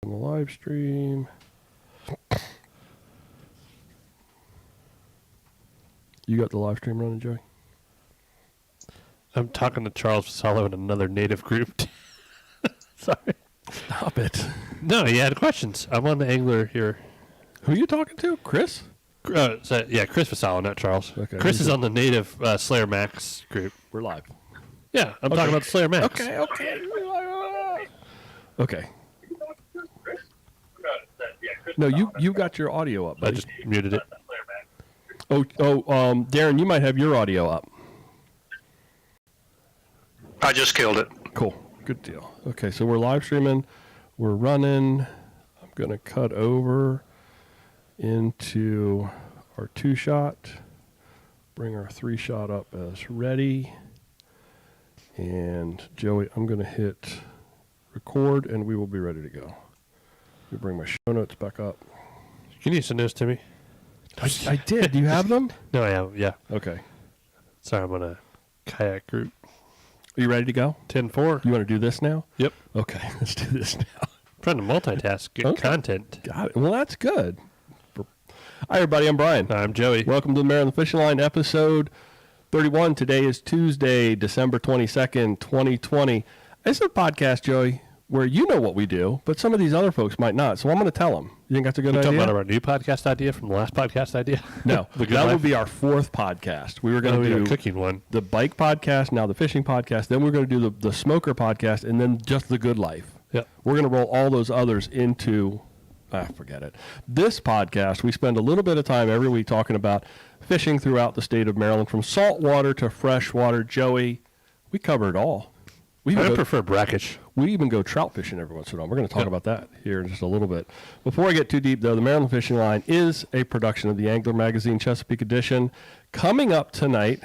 On the live stream. You got the live stream running, Joey? I'm talking to Charles Vassallo in another native group. Sorry. Stop it. No, you had questions. I'm on the angler here. Who are you talking to? Chris? Chris Vassallo, not Charles. Okay. Chris is on the native Slayer Max group. We're live. Yeah, I'm talking about the Slayer Max. Okay. No, you got your audio up, buddy. I just muted it. Darren, you might have your audio up. I just killed it. Cool. Good deal. Okay, so we're live streaming. We're running. I'm going to cut over into our 2-shot. Bring our 3-shot up as ready. And Joey, I'm going to hit record, and we will be ready to go. Let me bring my show notes back up. Can you send those to me? I did. Do you have them? No, I have. Yeah. Okay. Sorry, I'm on a kayak group. Are you ready to go? 10-4. You want to do this now? Yep. Okay, let's do this now. I'm trying to multitask, get content. Got it. Well, that's good. Hi, everybody. I'm Brian. I'm Joey. Welcome to the Maryland Fishing Line, episode 31. Today is Tuesday, December 22nd, 2020. This is a podcast, Joey, where you know what we do, but some of these other folks might not. So I'm going to tell them. You think that's a good idea? Talking about our new podcast idea from the last podcast idea? No, that would be our 4th podcast. We were going to do a cooking one, the bike podcast, now the fishing podcast. Then we're going to do the smoker podcast, and then just the good life. Yeah, we're going to roll all those others into. Forget it. This podcast, we spend a little bit of time every week talking about fishing throughout the state of Maryland, from saltwater to freshwater. Joey, we cover it all. I prefer brackish. We even go trout fishing every once in a while. We're going to talk about that here in just a little bit. Before I get too deep, though, the Maryland Fishing Line is a production of the Angler Magazine Chesapeake Edition. Coming up tonight,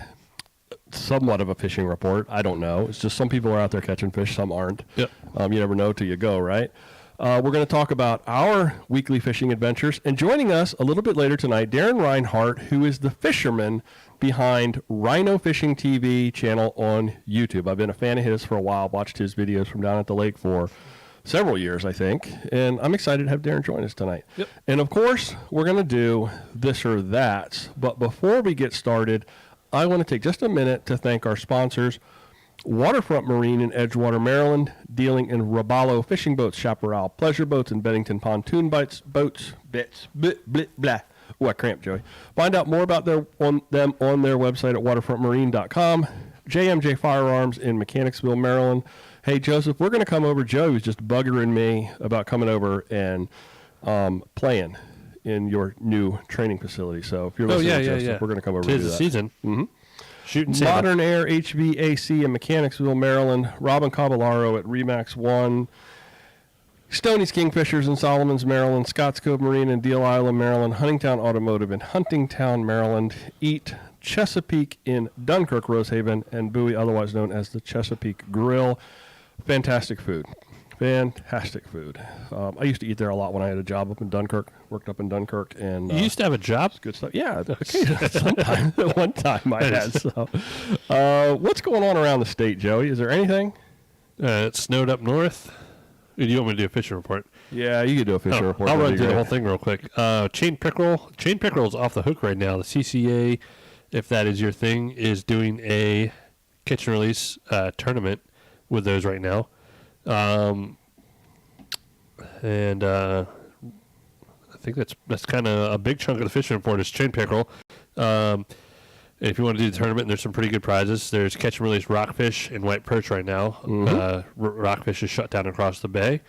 somewhat of a fishing report. I don't know. It's just some people are out there catching fish, some aren't. Yep. You never know till you go, right? We're going to talk about our weekly fishing adventures. And joining us a little bit later tonight, Darren Reinhart, who is the fisherman behind RhinoFishingTV channel on YouTube. I've been a fan of his for a while, watched his videos from down at the lake for several years, I think. And I'm excited to have Darren join us tonight. Yep. And, of course, we're going to do this or that. But before we get started, I want to take just a minute to thank our sponsors, Waterfront Marine in Edgewater, Maryland, dealing in Robalo fishing boats, Chaparral pleasure boats, and Bennington pontoon boats, bits, blah, blah, blah. Oh, I cramped, Joey. Find out more about them on their website at waterfrontmarine.com. JMJ Firearms in Mechanicsville, Maryland. Hey, Joseph, we're going to come over. Joey was just buggering me about coming over and playing in your new training facility. So if you're listening, Joseph, we're going to come over and do that. 'Tis the season. Mm-hmm. Shooting Modern Air HVAC in Mechanicsville, Maryland. Robin Caballaro at Remax 1. Stoney's Kingfishers in Solomons, Maryland. Scotts Cove Marine in Deal Island, Maryland. Huntingtown Automotive in Huntingtown, Maryland. Eat Chesapeake in Dunkirk, Rosehaven. And Bowie, otherwise known as the Chesapeake Grill. Fantastic food. Fantastic food. I used to eat there a lot when I had a job up in Dunkirk. Worked up in Dunkirk, and you used to have a job? Good stuff. Yeah, occasionally. Sometime. One time I had. So, what's going on around the state, Joey? Is there anything? It snowed up north. Do you want me to do a fishing report? Yeah, you could do a fishing report. I'll run through the whole thing real quick. Chain pickerel is off the hook right now. The CCA, if that is your thing, is doing a catch and release tournament with those right now. And I think that's kind of a big chunk of the fishing report is chain pickerel. And if you want to do the tournament, there's some pretty good prizes. There's catch and release rockfish and white perch right now. Mm-hmm. Rockfish is shut down across the bay.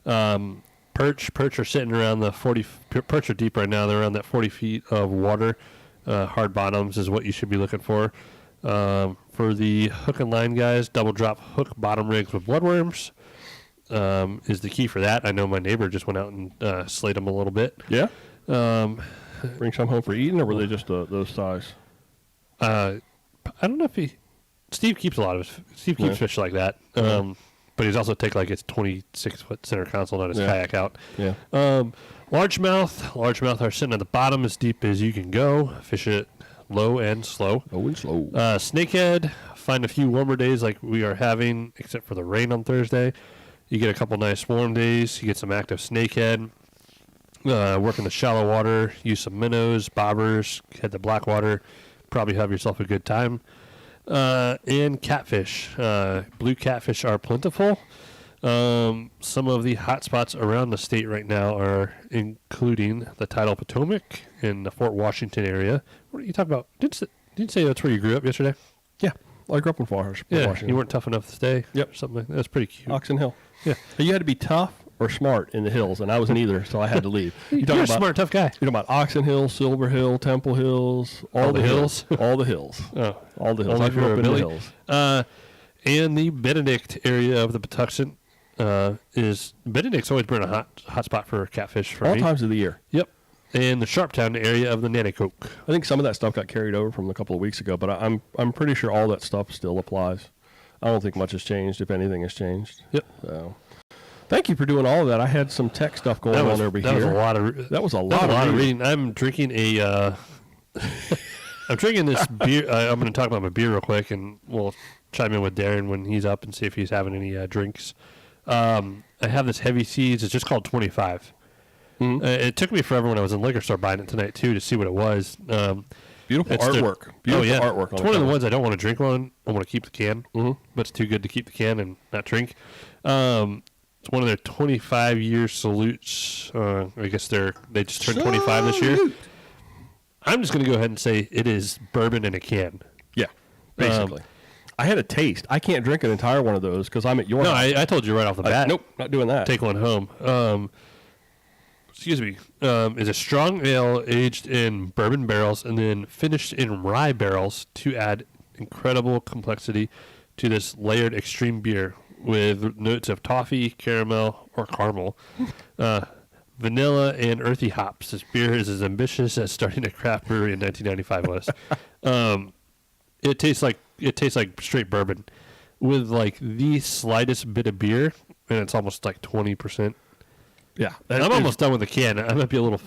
Perch are sitting around the 40. Perch are deep right now. They're around that 40 feet of water. Hard bottoms is what you should be looking for. For the hook and line guys, double drop hook bottom rigs with bloodworms is the key for that. I know my neighbor just went out and slayed them a little bit. Yeah. Bring some home for eating, or were they just those size? I don't know if Steve keeps a lot of Steve keeps fish like that. But he's also take like his 26-foot center console on his kayak out. Yeah. Largemouth are sitting at the bottom as deep as you can go. Fish it low and slow. Low and slow. Snakehead, find a few warmer days like we are having, except for the rain on Thursday. You get a couple nice warm days. You get some active snakehead. Work in the shallow water. Use some minnows, bobbers. Head to black water. Probably have yourself a good time. And catfish. Blue catfish are plentiful. Some of the hot spots around the state right now are including the Tidal Potomac in the Fort Washington area. What are you talking about? Didn't you say that's where you grew up yesterday? Yeah. I grew up in Fort Yeah, Washington. you weren't tough enough to stay? Yep. Or something like that. That's pretty cute. Oxon Hill. Yeah. You had to be tough or smart in the hills, and I was neither, so I had to leave. You're a smart, tough guy. You're talking about Oxon Hill, Silver Hill, Temple Hills, all the hills. All the hills. Oh. All the hills. Only I if you're grew a up in the Billy. hills. And the Benedict area of the Patuxent is Benedict's always been a hot spot for catfish for All me. times of the year. Yep. And the Sharptown area of the Nanticoke. I think some of that stuff got carried over from a couple of weeks ago, but I'm pretty sure all that stuff still applies. I don't think much has changed, if anything has changed. Yep. So, thank you for doing all of that. I had some tech stuff going on over here. That was a lot of reading. I'm drinking I'm drinking this beer. I'm going to talk about my beer real quick, and we'll chime in with Darren when he's up and see if he's having any drinks. I have this Heavy Seas. It's just called 25. Mm-hmm. It took me forever when I was in the liquor store buying it tonight, too, to see what it was. Beautiful artwork. Beautiful artwork. It's one of the ones I don't want to drink on. I want to keep the can, but it's too good to keep the can and not drink. It's one of their 25-year salutes. I guess they just turned 25 this year. I'm just going to go ahead and say it is bourbon in a can. Yeah, basically. I had a taste. I can't drink an entire one of those because I'm at your house. I told you right off the bat. Nope, not doing that. Take one home. Excuse me. Is a strong ale aged in bourbon barrels and then finished in rye barrels to add incredible complexity to this layered extreme beer with notes of toffee, caramel, or caramel. Vanilla and earthy hops. This beer is as ambitious as starting a craft brewery in 1995 was. It tastes like straight bourbon with like the slightest bit of beer, and it's almost like 20%. Yeah, I'm almost done with the can. I might be a little.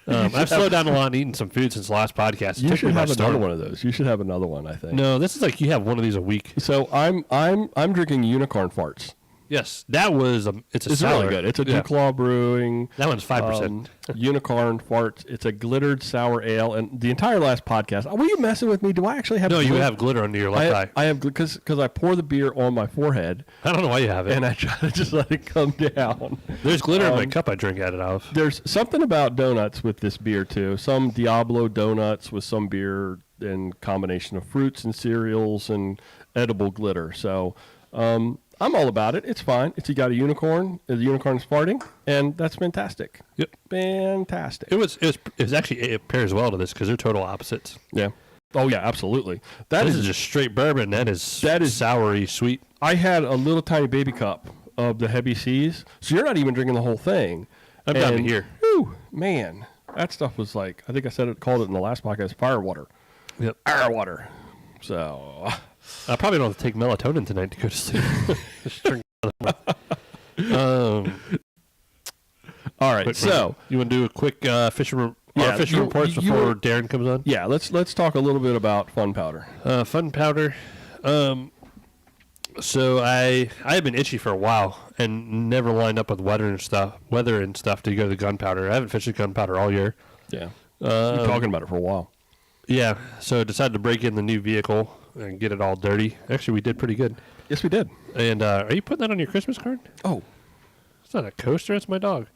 I've slowed down a lot and eaten some food since the last podcast. You should have another one of those. You should have another one, I think. No, this is like you have one of these a week. So I'm drinking Unicorn Farts. Yes, that was it's really good. It's a Duclaw Brewing. That one's 5%. Unicorn Farts. It's a glittered sour ale, and the entire last podcast. Were you messing with me? Do I actually have? No, you have glitter under your left eye. I have because I pour the beer on my forehead. I don't know why you have it, and I try to just let it come down. There's glitter in my cup. I drink out of. There's something about donuts with this beer too. Some Diablo donuts with some beer and combination of fruits and cereals and edible glitter. So. I'm all about it. It's fine. You got a unicorn. The unicorn's farting, and that's fantastic. Yep, fantastic. It was actually it pairs well to this because they're total opposites. Yeah. Oh yeah, absolutely. This is just straight bourbon. That is soury sweet. I had a little tiny baby cup of the Heavy Seas, so you're not even drinking the whole thing. I'm down to here. Whew, man, that stuff was like I think I called it in the last podcast, firewater. Yep, firewater. So. I probably don't have to take melatonin tonight to go to sleep. Just drink all right, so you want to do a quick fishing reports before Darren comes on? Yeah, let's talk a little bit about fun powder. Fun powder. So I have been itchy for a while and never lined up with weather and stuff to go to the gunpowder. I haven't fished the gunpowder all year. Yeah, you've been talking about it for a while. Yeah, so I decided to break in the new vehicle and get it all dirty. Actually, we did pretty good. Yes, we did. And are you putting that on your Christmas card? Oh. It's not a coaster. It's my dog.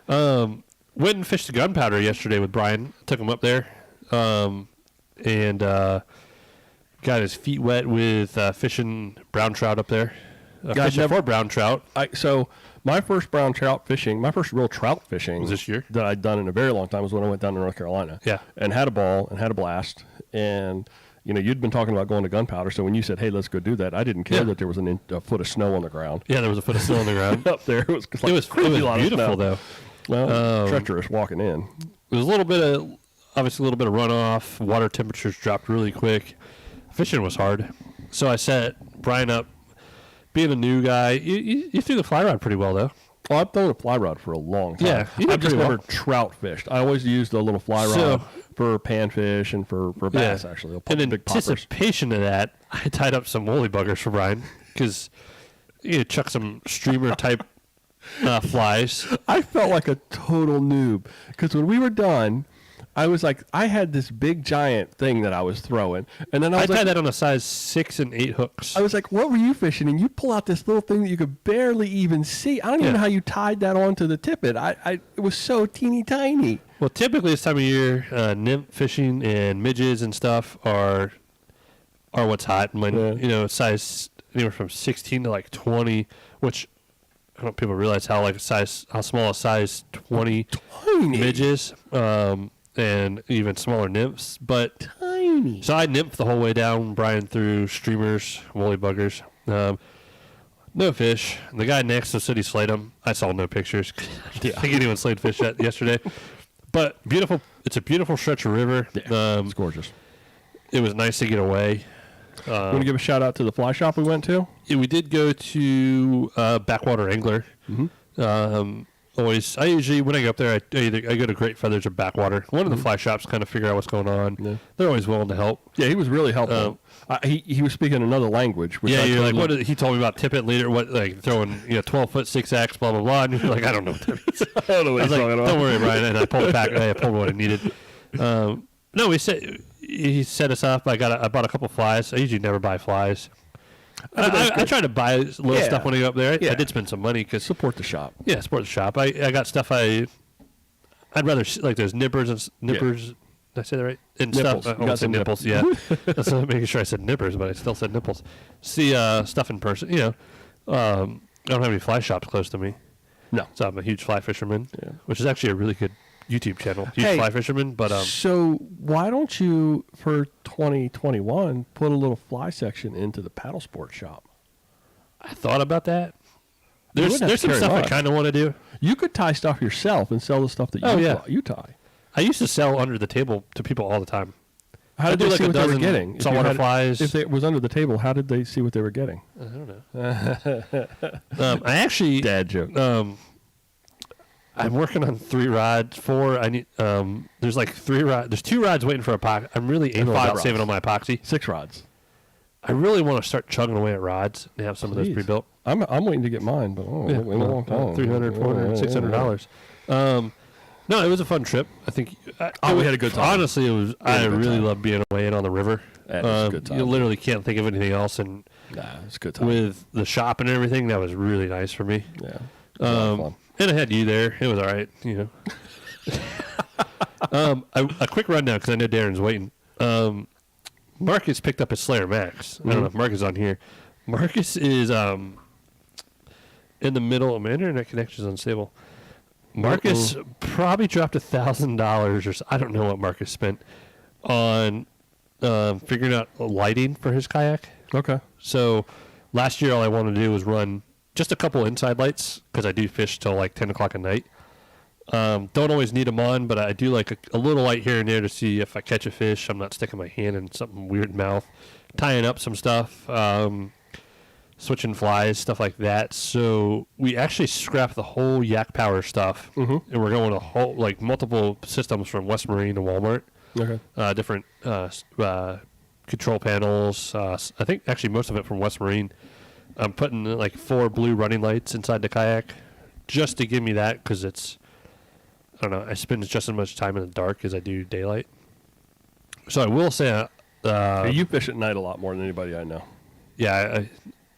Went and fished the gunpowder yesterday with Brian. Took him up there. And got his feet wet with fishing brown trout up there. Fishing for brown trout. So my first brown trout fishing, my first real trout fishing was this year that I'd done in a very long time was when I went down to North Carolina. Yeah. And had a ball and had a blast. And, you'd been talking about going to gunpowder. So when you said, hey, let's go do that, I didn't care that there was a foot of snow on the ground. Yeah, there was a foot of snow on the ground. Up there. It was beautiful, though. Well, treacherous walking in. There was a little bit of runoff. Water temperatures dropped really quick. Fishing was hard. So I set Brian up. Being a new guy, you threw the fly rod pretty well, though. Well, I've thrown a fly rod for a long time. Yeah, I've just never trout fished. I always used a little fly rod for panfish and for bass, actually. In anticipation of that, I tied up some woolly buggers for Brian because chuck some streamer type flies. I felt like a total noob because when we were done, I was like, I had this big giant thing that I was throwing, and then I was tied like, that on a size 6 and 8 hooks. I was like, what were you fishing? And you pull out this little thing that you could barely even see. I don't even know how you tied that onto the tippet. It was so teeny tiny. Well, typically this time of year, nymph fishing and midges and stuff are what's hot. When size anywhere from 16 to like 20, which I don't know if people realize how small a size 20 midges. And even smaller nymphs, but tiny. So I nymphed the whole way down. Brian threw streamers, woolly buggers, no fish. The guy next to said he slayed them. I saw no pictures. I don't think anyone slayed fish yesterday. But beautiful. It's a beautiful stretch of river. Yeah, it's gorgeous. It was nice to get away. Want to give a shout out to the fly shop we went to? Yeah, we did go to Backwater Angler. Mm-hmm. I usually, when I go up there, I go to Great Feathers or Backwater. One of the fly shops kind of figure out what's going on. Yeah. They're always willing to help. Yeah, he was really helpful. He was speaking another language. Which you're like, he told me about tippet leader, throwing 12-foot 6-ax, blah blah blah. And you're like, I don't know what that means. I don't know what he's talking about. Don't worry, Brian. And I pulled it back. I pulled what I needed. No, he set us up. I bought a couple flies. I usually never buy flies. I try to buy little stuff when I go up there. I did spend some money because support the shop. Yeah, support the shop. I got stuff I'd rather like those nippers and nippers. Did I say that right? And nipples. Stuff. I almost said nipples. Yeah, that's making sure I said nippers, but I still said nipples. See stuff in person. I don't have any fly shops close to me. No, so I'm a huge fly fisherman, which is actually a really good YouTube channel. Huge fly fisherman, but so why don't you for 2021 put a little fly section into the paddle sport shop? I thought about that. There's some stuff I kind of want to do. You could tie stuff yourself and sell the stuff that you tie. I used to sell under the table to people all the time. How did they see what they were getting? Saltwater flies. If it was under the table, how did they see what they were getting? I don't know. I actually dad joke. I'm working on 3 rods. 4. I need. There's like 3 rods. There's 2 rods waiting for epoxy. I'm really anal about saving on my epoxy. 6 rods. I really want to start chugging away at rods and have some of those pre-built. I'm waiting to get mine, but wait a long time. $300, $400, $600. No, it was a fun trip. I think. We had a good time. Honestly, it was. I really loved being away and on the river. That was a good time. You literally can't think of anything else, and it's a good time. With the shop and everything, that was really nice for me. Yeah. And I had you there. It was all right, A quick rundown because I know Darren's waiting. Marcus picked up his Slayer Max. I don't know if Marcus is on here. Marcus is in the middle. My internet connection is unstable. Marcus probably dropped $1,000 or so. I don't know what Marcus spent on figuring out lighting for his kayak. Okay. So last year all I wanted to do was run just a couple inside lights because I do fish till like 10 o'clock at night. Don't always need them on, but I do like a little light here and there to see if I catch a fish. I'm not sticking my hand in something weird mouth. Tying up some stuff, switching flies, stuff like that. So we actually scrapped the whole Yak Power stuff, and we're going to multiple systems from West Marine to Walmart. Okay. Different control panels. I think actually most of it from West Marine. I'm putting like 4 blue running lights inside the kayak just to give me that because it's, I don't know, I spend just as much time in the dark as I do daylight. So I will say... you fish at night a lot more than anybody I know. Yeah,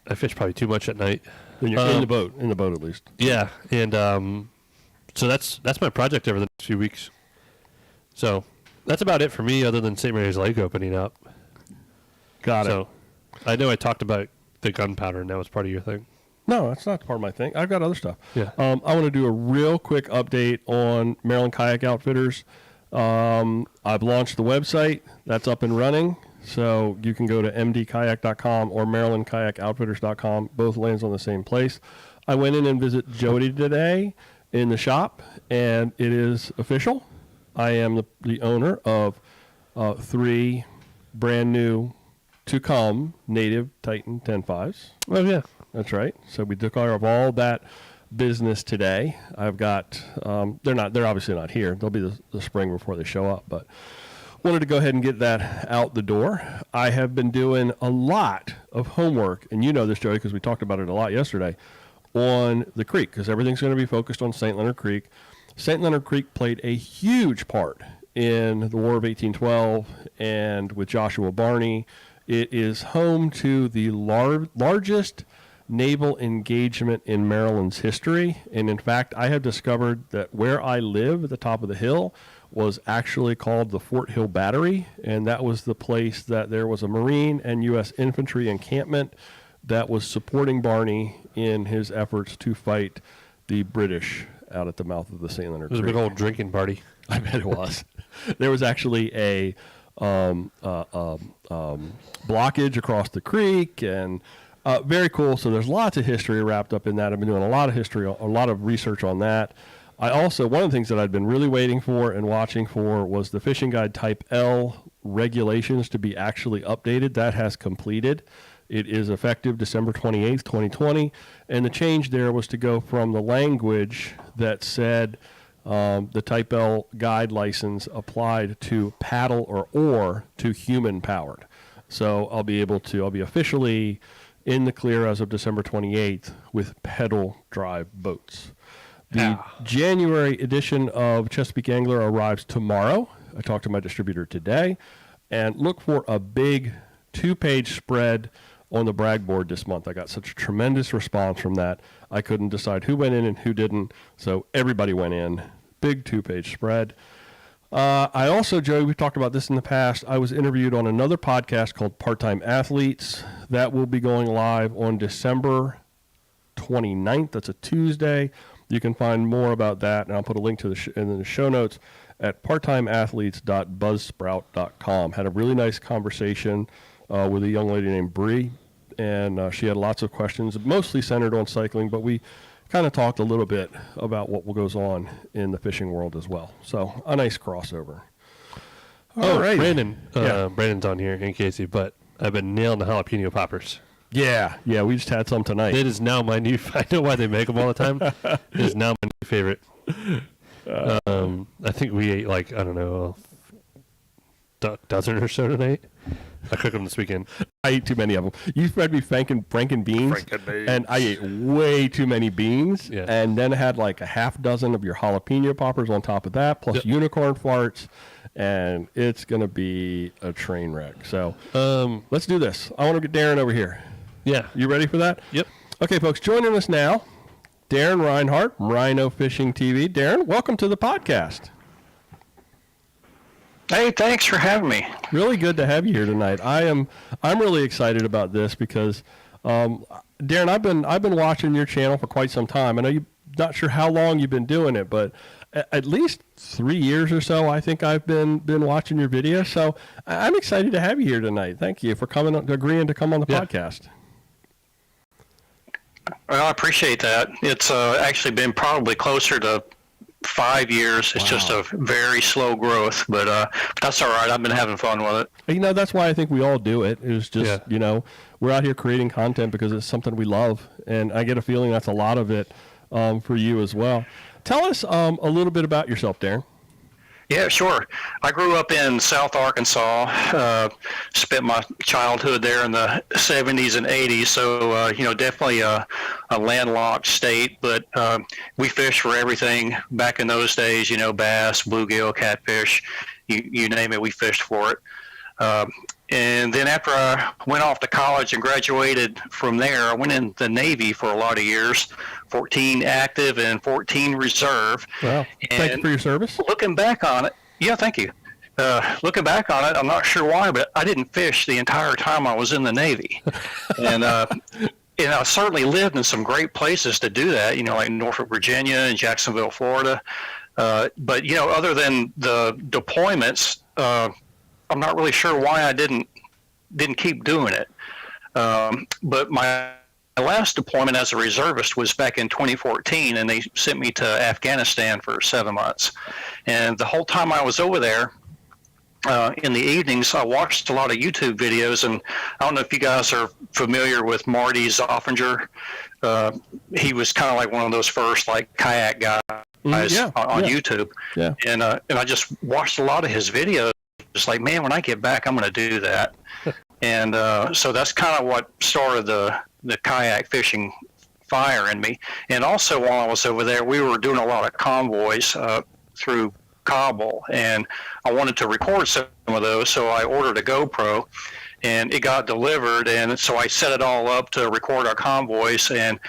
I fish probably too much at night. When you're in the boat at least. Yeah, and so that's my project over the next few weeks. So that's about it for me other than St. Mary's Lake opening up. Got it. So I know I talked about the gunpowder, and that was part of your thing. No, that's not part of my thing. I've got other stuff. Yeah. I want to do a real quick update on Maryland Kayak Outfitters. I've launched the website. That's up and running. So you can go to mdkayak.com or marylandkayakoutfitters.com. Both lands on the same place. I went in and visited Jody today in the shop, and it is official. I am the owner of 3 brand new to come native Titan 10.5s. Oh, yeah. That's right. So we took care of all that business today. I've got, they're obviously not here. They'll be the spring before they show up, but wanted to go ahead and get that out the door. I have been doing a lot of homework, and you know this, Joey, because we talked about it a lot yesterday, on the creek, because everything's going to be focused on St. Leonard Creek. St. Leonard Creek played a huge part in the War of 1812 and with Joshua Barney. It is home to the largest naval engagement in Maryland's history. And in fact, I have discovered that where I live at the top of the hill was actually called the Fort Hill Battery. And that was the place that there was a Marine and U.S. infantry encampment that was supporting Barney in his efforts to fight the British out at the mouth of the St. Leonard Creek. It was a big old drinking party. I bet it was. There was actually a blockage across the creek, and very cool. So there's lots of history wrapped up in that. I've been doing a lot of history, a lot of research on that. I also, one of the things that I'd been really waiting for and watching for was the Fishing Guide Type L regulations to be actually updated. That has completed. It is effective December 28th, 2020. And the change there was to go from the language that said the Type L guide license applied to paddle or oar to human powered. So I'll be officially in the clear as of December 28th with pedal drive boats. The January edition of Chesapeake Angler arrives tomorrow. I talked to my distributor today, and look for a big 2-page spread on the brag board this month. I got such a tremendous response from that. I couldn't decide who went in and who didn't, so everybody went in. Big 2-page spread. I also, Joey, we've talked about this in the past. I was interviewed on another podcast called Part-Time Athletes. That will be going live on December 29th. That's a Tuesday. You can find more about that, and I'll put a link to in the show notes at parttimeathletes.buzzsprout.com. Had a really nice conversation with a young lady named Bree, and she had lots of questions, mostly centered on cycling, but we kind of talked a little bit about what goes on in the fishing world as well. So a nice crossover. All right. Brandon's on here in Casey, but I've been nailing the jalapeno poppers. Yeah, we just had some tonight. It is now my new. I know why they make them all the time. It is now my new favorite. I think we ate a dozen or so tonight. I cooked them this weekend. I ate too many of them. You fed me Franken beans, and I ate way too many beans, and then had like a half dozen of your jalapeno poppers on top of that, plus unicorn farts, and it's going to be a train wreck. So let's do this. I want to get Darren over here. Yeah. You ready for that? Yep. Okay, folks, joining us now, Darren Reinhart, RhinoFishingTV. Darren, welcome to the podcast. Hey, thanks for having me. Really good to have you here tonight. I'm really excited about this because, Darren, I've been watching your channel for quite some time. I know you're not sure how long you've been doing it, but at least 3 years or so, I think I've been watching your videos. So I'm excited to have you here tonight. Thank you for agreeing to come on the podcast. Well, I appreciate that. It's actually been probably closer to 5 years. It's just a very slow growth, but that's all right. I've been having fun with it. That's why I think we all do it. It's just, we're out here creating content because it's something we love, and I get a feeling that's a lot of it for you as well. Tell us a little bit about yourself, Darren. Yeah, sure. I grew up in South Arkansas, spent my childhood there in the 70s and 80s, so, definitely a landlocked state, but we fished for everything back in those days, bass, bluegill, catfish, you name it, we fished for it. And then after I went off to college and graduated from there, I went in the Navy for a lot of years, 14 active and 14 reserve. Wow. Thank you for your service. Looking back on it, yeah, thank you. Looking back on it, I'm not sure why, but I didn't fish the entire time I was in the Navy. And I certainly lived in some great places to do that, like Norfolk, Virginia and Jacksonville, Florida. But, other than the deployments, I'm not really sure why I didn't keep doing it. But my last deployment as a reservist was back in 2014, and they sent me to Afghanistan for 7 months. And the whole time I was over there, in the evenings, I watched a lot of YouTube videos, and I don't know if you guys are familiar with Marty Zoffinger. He was kind of like one of those first kayak guys on YouTube. Yeah. And I just watched a lot of his videos was like, man, when I get back, I'm going to do that. And so that's kind of what started the kayak fishing fire in me. And also while I was over there, we were doing a lot of convoys through Kabul, and I wanted to record some of those, so I ordered a GoPro, and it got delivered, and so I set it all up to record our convoys, and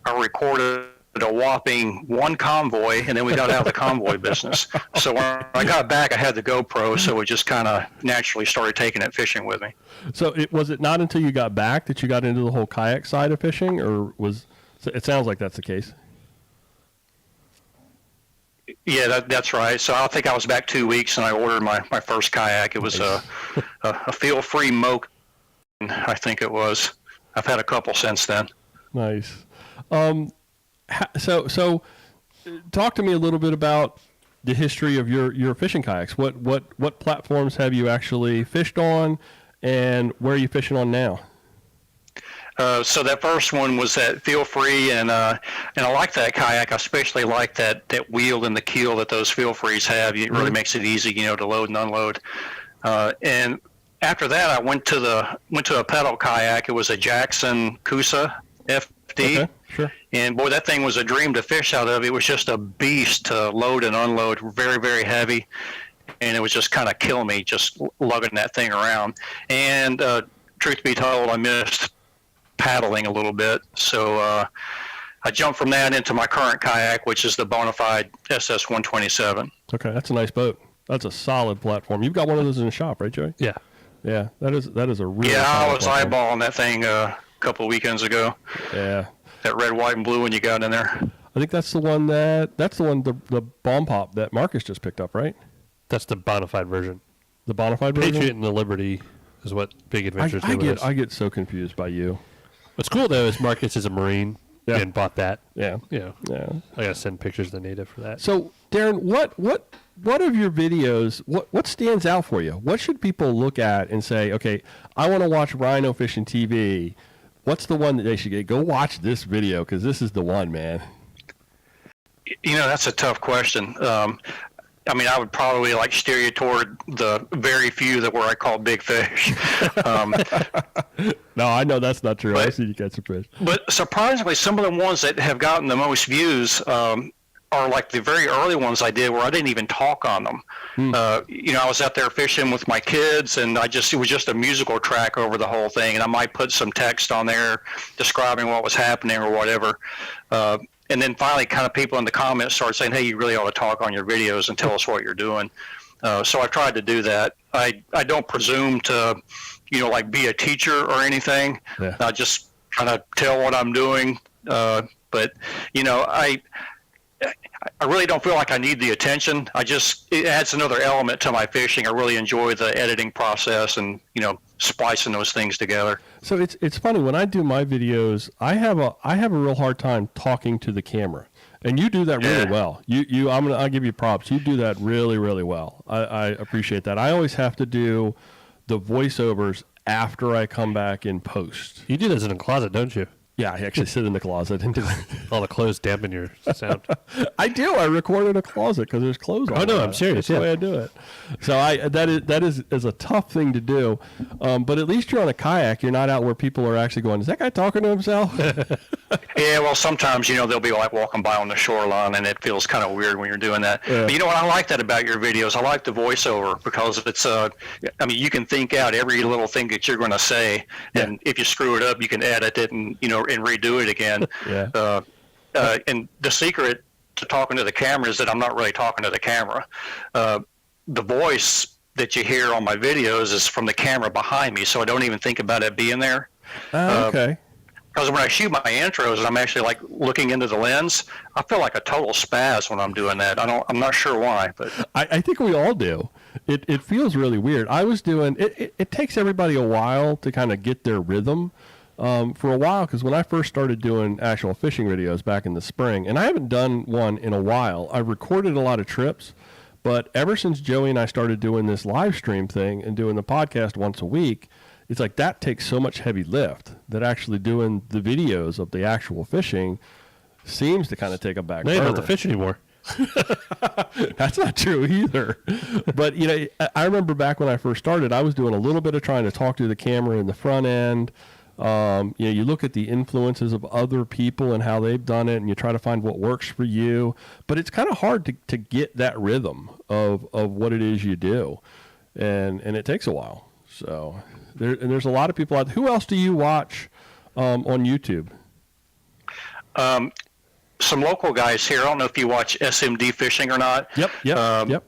I recorded a whopping one convoy, and then we got out of the convoy business. So when I got back, I had the GoPro, so we just kind of naturally started taking it fishing with me. So was it not until you got back that you got into the whole kayak side of fishing, or it sounds like that's the case? Yeah, that's right. So I think I was back 2 weeks, and I ordered my first kayak. It was Nice. a feel-free Moke, I think it was. I've had a couple since then. Nice. So talk to me a little bit about the history of your fishing kayaks. What platforms have you actually fished on, and where are you fishing on now? So that first one was that Feel Free, and I like that kayak. I especially like that wheel and the keel that those Feel Frees have. It really makes it easy, to load and unload. And after that, I went to a pedal kayak. It was a Jackson Coosa FD. Okay, sure. And boy, that thing was a dream to fish out of. It was just a beast to load and unload, very, very heavy. And it was just kind of killing me just lugging that thing around. And truth be told, I missed paddling a little bit. So I jumped from that into my current kayak, which is the Bonafide SS-127. Okay, that's a nice boat. That's a solid platform. You've got one of those in the shop, right, Joey? Yeah. Yeah, that is a really Yeah, I solid was platform. eyeballing that thing a couple of weekends ago. Yeah. That red, white, and blue one you got in there. I think that's the one the bomb pop that Marcus just picked up, right? That's the bonafide version. The Bonafide version. Patriot and the Liberty is what Big Adventures do with us. I get so confused by you. What's cool though is Marcus is a Marine and bought that. Yeah. Yeah. I gotta send pictures of the native for that. So, Darren, what of your videos, what stands out for you? What should people look at and say, okay, I want to watch Rhino Fishing TV. What's the one that they should get? Go watch this video because this is the one, man. That's a tough question. I would probably steer you toward the very few that where I call big fish. No, I know that's not true. But- I've seen you catch some fish. But surprisingly, some of the ones that have gotten the most views are like the very early ones I did where I didn't even talk on them. I was out there fishing with my kids, and it was just a musical track over the whole thing, and I might put some text on there describing what was happening or whatever. And then finally, kind of people in the comments started saying, hey, you really ought to talk on your videos and tell us what you're doing. So I tried to do that. I don't presume to, be a teacher or anything. Yeah. I just kind of tell what I'm doing. But I really don't feel like I need the attention. It adds another element to my fishing. I really enjoy the editing process and, splicing those things together. So it's funny when I do my videos, I have a real hard time talking to the camera, and you do that really Yeah. well. I'll give you props. You do that really, really well. I appreciate that. I always have to do the voiceovers after I come back in post. You do this in a closet, don't you? Yeah, I actually sit in the closet and do it. All the clothes dampen your sound. I do. I record in a closet because there's clothes on. Oh, no, it. I'm serious, That's the yeah. way I do it. So that is a tough thing to do. But at least you're on a kayak. You're not out where people are actually going, is that guy talking to himself? Yeah, well, sometimes, they'll be walking by on the shoreline, and it feels kind of weird when you're doing that. Yeah. But you know what? I like that about your videos. I like the voiceover because it's, you can think out every little thing that you're going to say, and if you screw it up, you can edit it and, and redo it again. Yeah. And the secret to talking to the camera is that I'm not really talking to the camera. The voice that you hear on my videos is from the camera behind me, so I don't even think about it being there. Okay. Because when I shoot my intros and I'm actually looking into the lens, I feel like a total spaz when I'm doing that. I'm not sure why, but I think we all do. It feels really weird. I was doing it. It takes everybody a while to kind of get their rhythm. For a while, because when I first started doing actual fishing videos back in the spring, and I haven't done one in a while, I've recorded a lot of trips, but ever since Joey and I started doing this live stream thing and doing the podcast once a week, it's like that takes so much heavy lift that actually doing the videos of the actual fishing seems to kind of take a back No, you don't burner. have to fish anymore. That's not true either. But, I remember back when I first started, I was doing a little bit of trying to talk to the camera in the front end. You look at the influences of other people and how they've done it, and you try to find what works for you. But it's kind of hard to get that rhythm of what it is you do. And it takes a while. So there's a lot of people out there. Who else do you watch on YouTube? Some local guys here. I don't know if you watch SMD Fishing or not. Yep.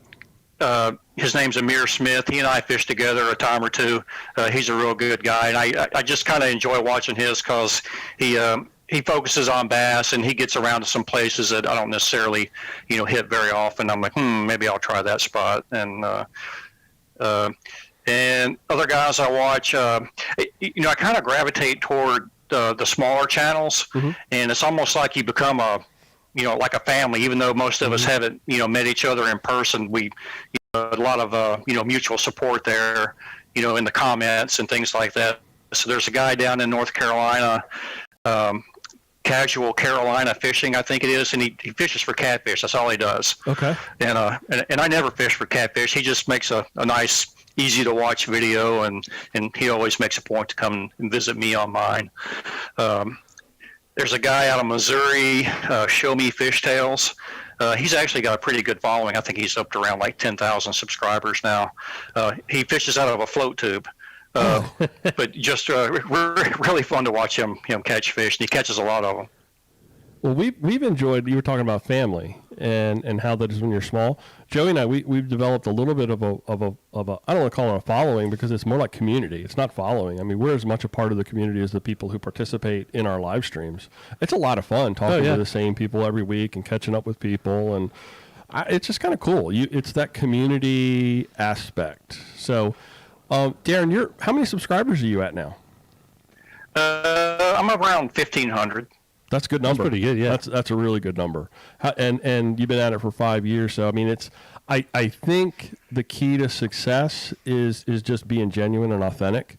His name's Amir Smith. He and I fished together a time or two. He's a real good guy, and I just kind of enjoy watching his because he focuses on bass, and he gets around to some places that I don't necessarily hit very often. I'm like, maybe I'll try that spot. And other guys I watch, I kind of gravitate toward the smaller channels, and it's almost like you become like a family, even though most of us haven't, met each other in person. We, a lot of, mutual support there, in the comments and things like that. So there's a guy down in North Carolina, Casual Carolina Fishing, I think it is, and he fishes for catfish. That's all he does. Okay. And I never fish for catfish. He just makes a nice, easy to watch video, and he always makes a point to come and visit me on mine. There's a guy out of Missouri, Show Me Fishtails. He's actually got a pretty good following. I think he's up to around like 10,000 subscribers now. He fishes out of a float tube. But just really fun to watch him catch fish, and he catches a lot of them. Well, we've enjoyed. You were talking about family and how that is when you're small. Joey and I, we've developed a little bit of a I don't want to call it a following because it's more like community. It's not following. I mean, we're as much a part of the community as the people who participate in our live streams. It's a lot of fun talking to the same people every week and catching up with people, and it's just kind of cool. It's that community aspect. So, Darren, how many subscribers are you at now? I'm around 1,500. That's a good number. That's pretty good, yeah. That's a really good number. And you've been at it for 5 years, so I mean, I think the key to success is just being genuine and authentic,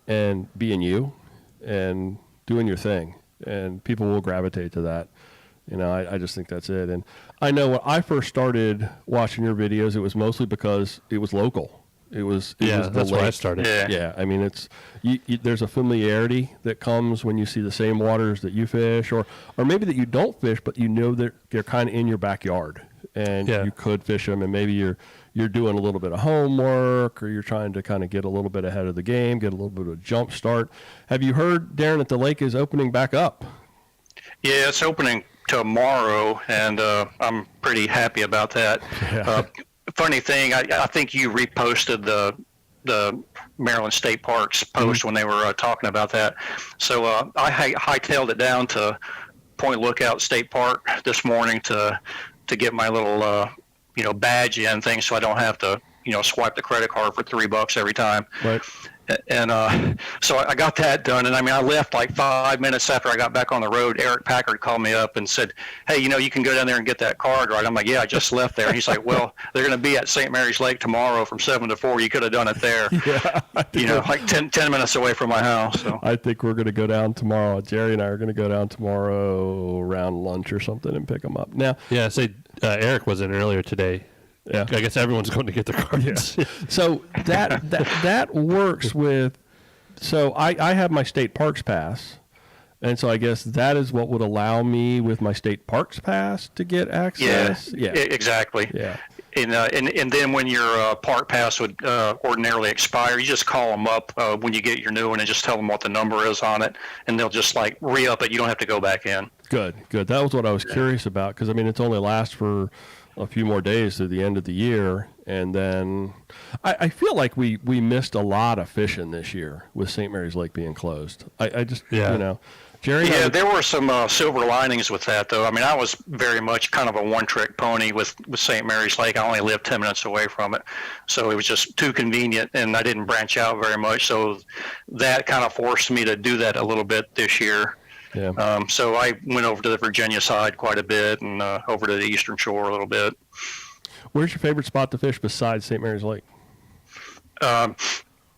and being you, and doing your thing, and people will gravitate to that. I just think that's it. And I know when I first started watching your videos, it was mostly because it was local. It was that's where I started. Yeah. I mean, it's there's a familiarity that comes when you see the same waters that you fish, or maybe that you don't fish, but that they're kind of in your backyard, and you could fish them, and maybe you're doing a little bit of homework, or you're trying to kind of get a little bit ahead of the game, get a little bit of a jump start. Have you heard, Darren, that the lake is opening back up? Yeah, it's opening tomorrow, and I'm pretty happy about that. Yeah. Funny thing, I think you reposted the Maryland State Parks post when they were talking about that. So I hightailed it down to Point Lookout State Park this morning to get my little badge in thing, so I don't have to swipe the credit card for $3 every time. Right. And so I got that done, and I mean, I left like 5 minutes after I got back on the road. Eric Packard called me up and said, "Hey, you can go down there and get that card, right?" I'm like, "Yeah, I just left there." And he's like, "Well, they're going to be at St. Mary's Lake tomorrow from 7 to 4. You could have done it there." Like 10 minutes away from my house. So I think we're going to go down tomorrow. Jerry and I are going to go down tomorrow around lunch or something and pick them up. Now, Eric was in earlier today. Yeah, I guess everyone's going to get their cards. Yeah. So that works with. So I have my state parks pass, and so I guess that is what would allow me with my state parks pass to get access. Yeah. Exactly. Yeah. And then when your park pass would ordinarily expire, you just call them up when you get your new one and just tell them what the number is on it, and they'll just like re-up it. You don't have to go back in. Good. That was what I was curious about, because I mean, it's only lasts for a few more days to the end of the year, and then I feel like we missed a lot of fishing this year with St. Mary's Lake being closed. I just Jerry. Yeah, there were some silver linings with that, though. I mean, I was very much kind of a one-trick pony with St. Mary's Lake. I only lived 10 minutes away from it, so it was just too convenient, and I didn't branch out very much. So that kind of forced me to do that a little bit this year. Yeah. So I went over to the Virginia side quite a bit, and over to the Eastern Shore a little bit. Where's your favorite spot to fish besides St. Mary's Lake?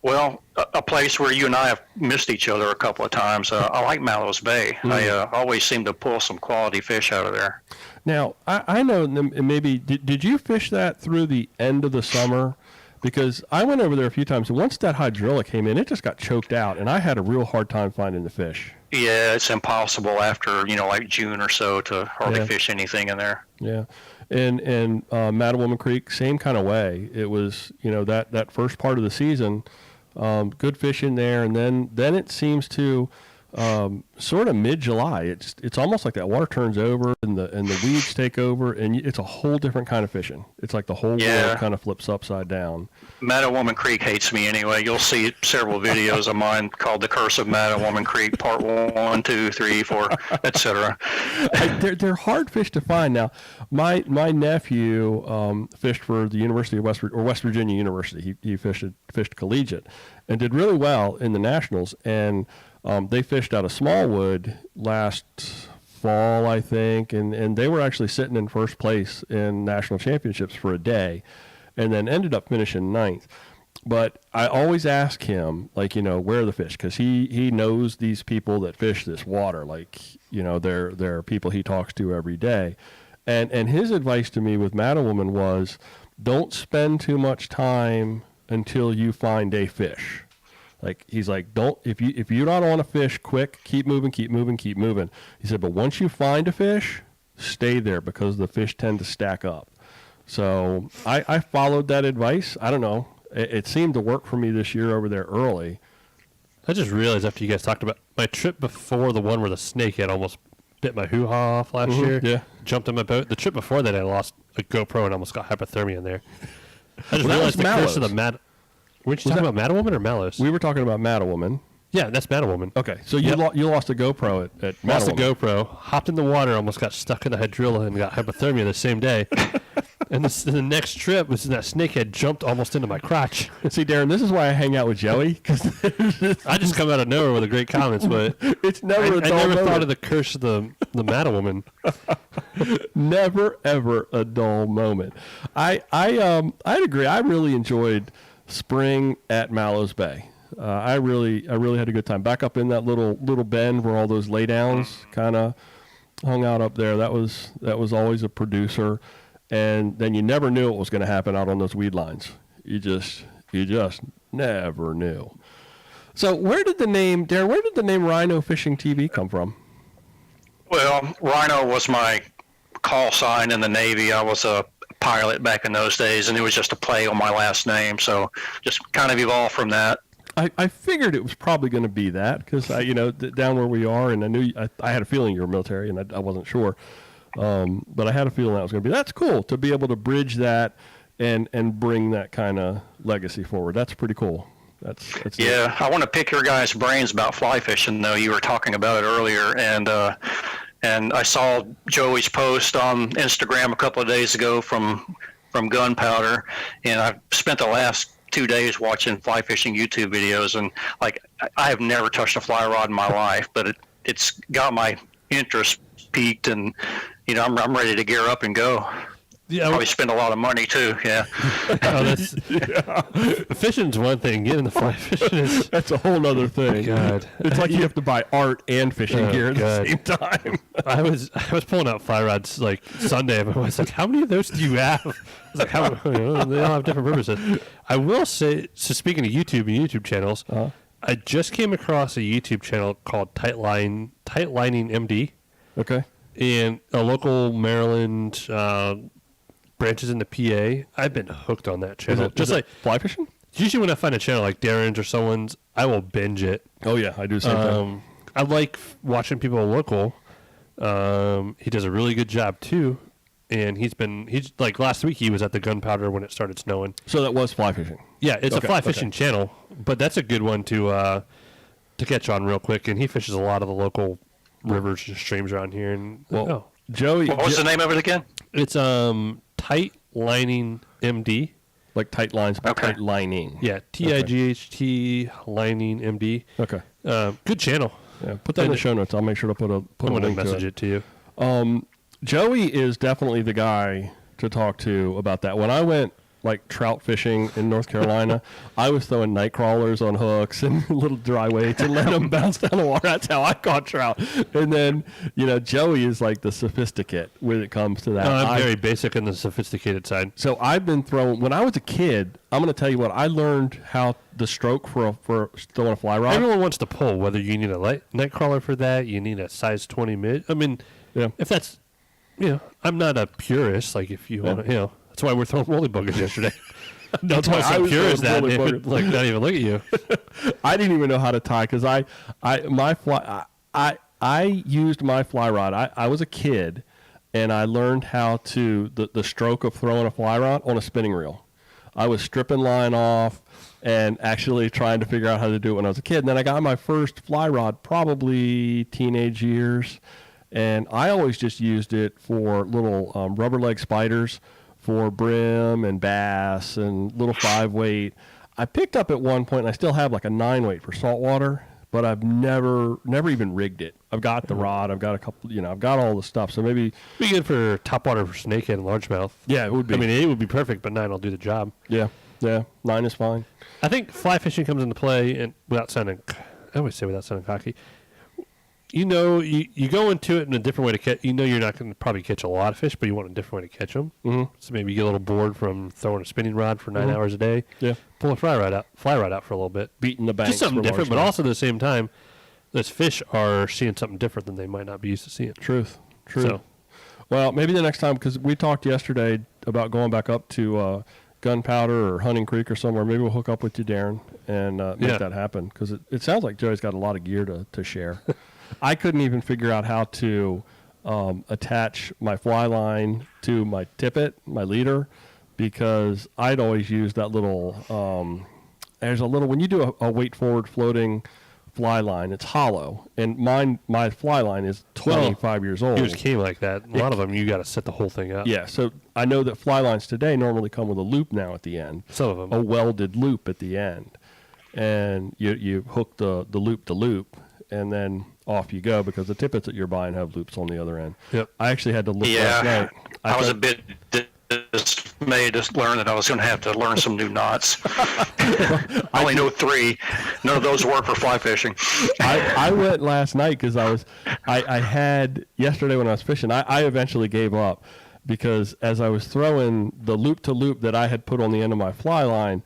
Well, a place where you and I have missed each other a couple of times. I like Mallows Bay. I always seem to pull some quality fish out of there. Now, I know maybe, did you fish that through the end of the summer? Because I went over there a few times, and once that hydrilla came in, it just got choked out, and I had a real hard time finding the fish. Yeah, it's impossible after, like June or so to hardly fish anything in there. Yeah. And Mattawoman Creek, same kind of way. It was, that first part of the season, good fish in there, and then it seems to sort of mid-July. It's almost like that water turns over and the weeds take over, and it's a whole different kind of fishing. It's like the whole world kind of flips upside down. Mattawoman Creek hates me anyway. You'll see several videos of mine called "The Curse of Mattawoman Creek," Part 1, 2, 3, 4, etc. They're hard fish to find. Now, my nephew fished for the University of West Virginia University. He fished collegiate, and did really well in the nationals. And they fished out of Smallwood last fall, I think, and they were actually sitting in first place in national championships for a day, and then ended up finishing 9th. But I always ask him, where are the fish? Because he knows these people that fish this water. They're people he talks to every day. And his advice to me with Mattawoman was, don't spend too much time until you find a fish. He's like, don't, if you don't want to fish quick, keep moving. He said, but once you find a fish, stay there, because the fish tend to stack up. So I followed that advice. I don't know. It seemed to work for me this year over there early. I just realized after you guys talked about my trip before, the one where the snake had almost bit my hoo-ha off last year. Yeah. Jumped in my boat. The trip before that, I lost a GoPro and almost got hypothermia in there. I just realized the curse of the Weren't you talking about Mattawoman or Mallows? We were talking about Mattawoman. Yeah, that's Mattawoman. Okay, so you lost a GoPro at Mattawoman. Lost a GoPro, hopped in the water, almost got stuck in the hydrilla and got hypothermia the same day. And the next trip was that snakehead jumped almost into my crotch. See, Darren, this is why I hang out with Joey, because I just come out of nowhere with the great comments, but it's never. I never thought of the curse of the Mattawoman. Never ever a dull moment. I'd agree. I really enjoyed spring at Mallows Bay. I really had a good time. Back up in that little bend where all those laydowns kind of hung out up there. That was always a producer, and then you never knew what was going to happen out on those weed lines. You just never knew. So where did the name RhinoFishingTV come from? Well, Rhino was my call sign in the Navy. I was a pilot back in those days, and it was just a play on my last name, so just kind of evolved from that. I figured it was probably going to be that, because down where we are, and I knew I had a feeling you were military, and I wasn't sure, but I had a feeling that was going to be. That's cool to be able to bridge that and bring that kind of legacy forward. That's pretty cool. That's yeah. Neat. I want to pick your guys' brains about fly fishing, though. You were talking about it earlier, and I saw Joey's post on Instagram a couple of days ago from Gunpowder, and I've spent the last 2 days watching fly fishing YouTube videos, and I have never touched a fly rod in my life, but it's got my interest peaked, and I'm ready to gear up and go. Yeah, probably spend a lot of money too. Yeah. Fishing's one thing. Getting the fly fishing that's a whole other thing. God, it's like you have to buy art and fishing gear at the same time. I was pulling out fly rods like Sunday, but I was like, "How many of those do you have?" I was like, "How?" They all have different purposes. I will say, so speaking of YouTube and YouTube channels, I just came across a YouTube channel called Tight Lining MD. Okay. And a local Maryland. Branches in the PA. I've been hooked on that channel. Just like fly fishing? Usually when I find a channel like Darren's or someone's, I will binge it. Oh yeah, I do the same thing. I like watching people local. He does a really good job too. And he's like last week he was at the Gunpowder when it started snowing. So that was fly fishing. Yeah, it's a fly fishing channel, but that's a good one to catch on real quick. And he fishes a lot of the local rivers and streams around here. And Joey, what was the name of it again? It's Tight Lining MD. Like tight lines, but tight lining. Yeah, TIGHT Lining MD. Okay. Good channel. Yeah, put that in the show notes. I'll make sure to put a link to it. I'm going to message it to you. Joey is definitely the guy to talk to about that. When I went like trout fishing in North Carolina, I was throwing night crawlers on hooks and little dry weights and letting them bounce down the water. That's how I caught trout. And then, Joey is like the sophisticate when it comes to that. No, I'm very basic on the sophisticated side. So I've been throwing, when I was a kid, I'm going to tell you what, I learned how the stroke for throwing a fly rod. Everyone wants to pull, whether you need a night crawler for that, you need a size 20 mid. I mean, if that's, I'm not a purist. Like if you want to, that's why we're throwing rolling buggers yesterday. That's why I'm purist that they would like not even look at you. I didn't even know how to tie because I used my fly rod. I was a kid, and I learned how to the stroke of throwing a fly rod on a spinning reel. I was stripping line off and actually trying to figure out how to do it when I was a kid. And then I got my first fly rod probably teenage years, and I always just used it for little rubber leg spiders for brim and bass and little 5-weight. I picked up at one point, and I still have like a 9-weight for saltwater, but I've never even rigged it. I've got the rod, I've got a couple, I've got all the stuff. So maybe be good for topwater for snakehead and largemouth. Yeah, it would be. I mean, it would be perfect, but 9 will do the job. Yeah, 9 is fine. I think fly fishing comes into play, and I always say without sounding cocky. You go into it in a different way to catch. You're not going to probably catch a lot of fish, but you want a different way to catch them. Mm-hmm. So maybe you get a little bored from throwing a spinning rod for 9 hours a day. Yeah. Pull a fly rod out for a little bit. Beating the banks. Just something different, but also at the same time, those fish are seeing something different than they might not be used to seeing. Truth. So, well, maybe the next time, because we talked yesterday about going back up to Gunpowder or Hunting Creek or somewhere. Maybe we'll hook up with you, Darren, and make that happen, because it sounds like Joey's got a lot of gear to share. I couldn't even figure out how to attach my fly line to my tippet, my leader, because I'd always used that little, when you do a weight forward floating fly line, it's hollow, and my fly line is 25 years old. Yours came like that. A lot of them, you got to set the whole thing up. Yeah, so I know that fly lines today normally come with a loop now at the end. Some of them. A welded loop at the end. And you hook the loop to loop, and then off you go, because the tippets that you're buying have loops on the other end. Yep. I actually had to look last night. I was a bit dismayed to learn that I was going to have to learn some new knots. I only know 3. None of those work for fly fishing. I went last night because I had yesterday when I was fishing. I eventually gave up, because as I was throwing the loop to loop that I had put on the end of my fly line,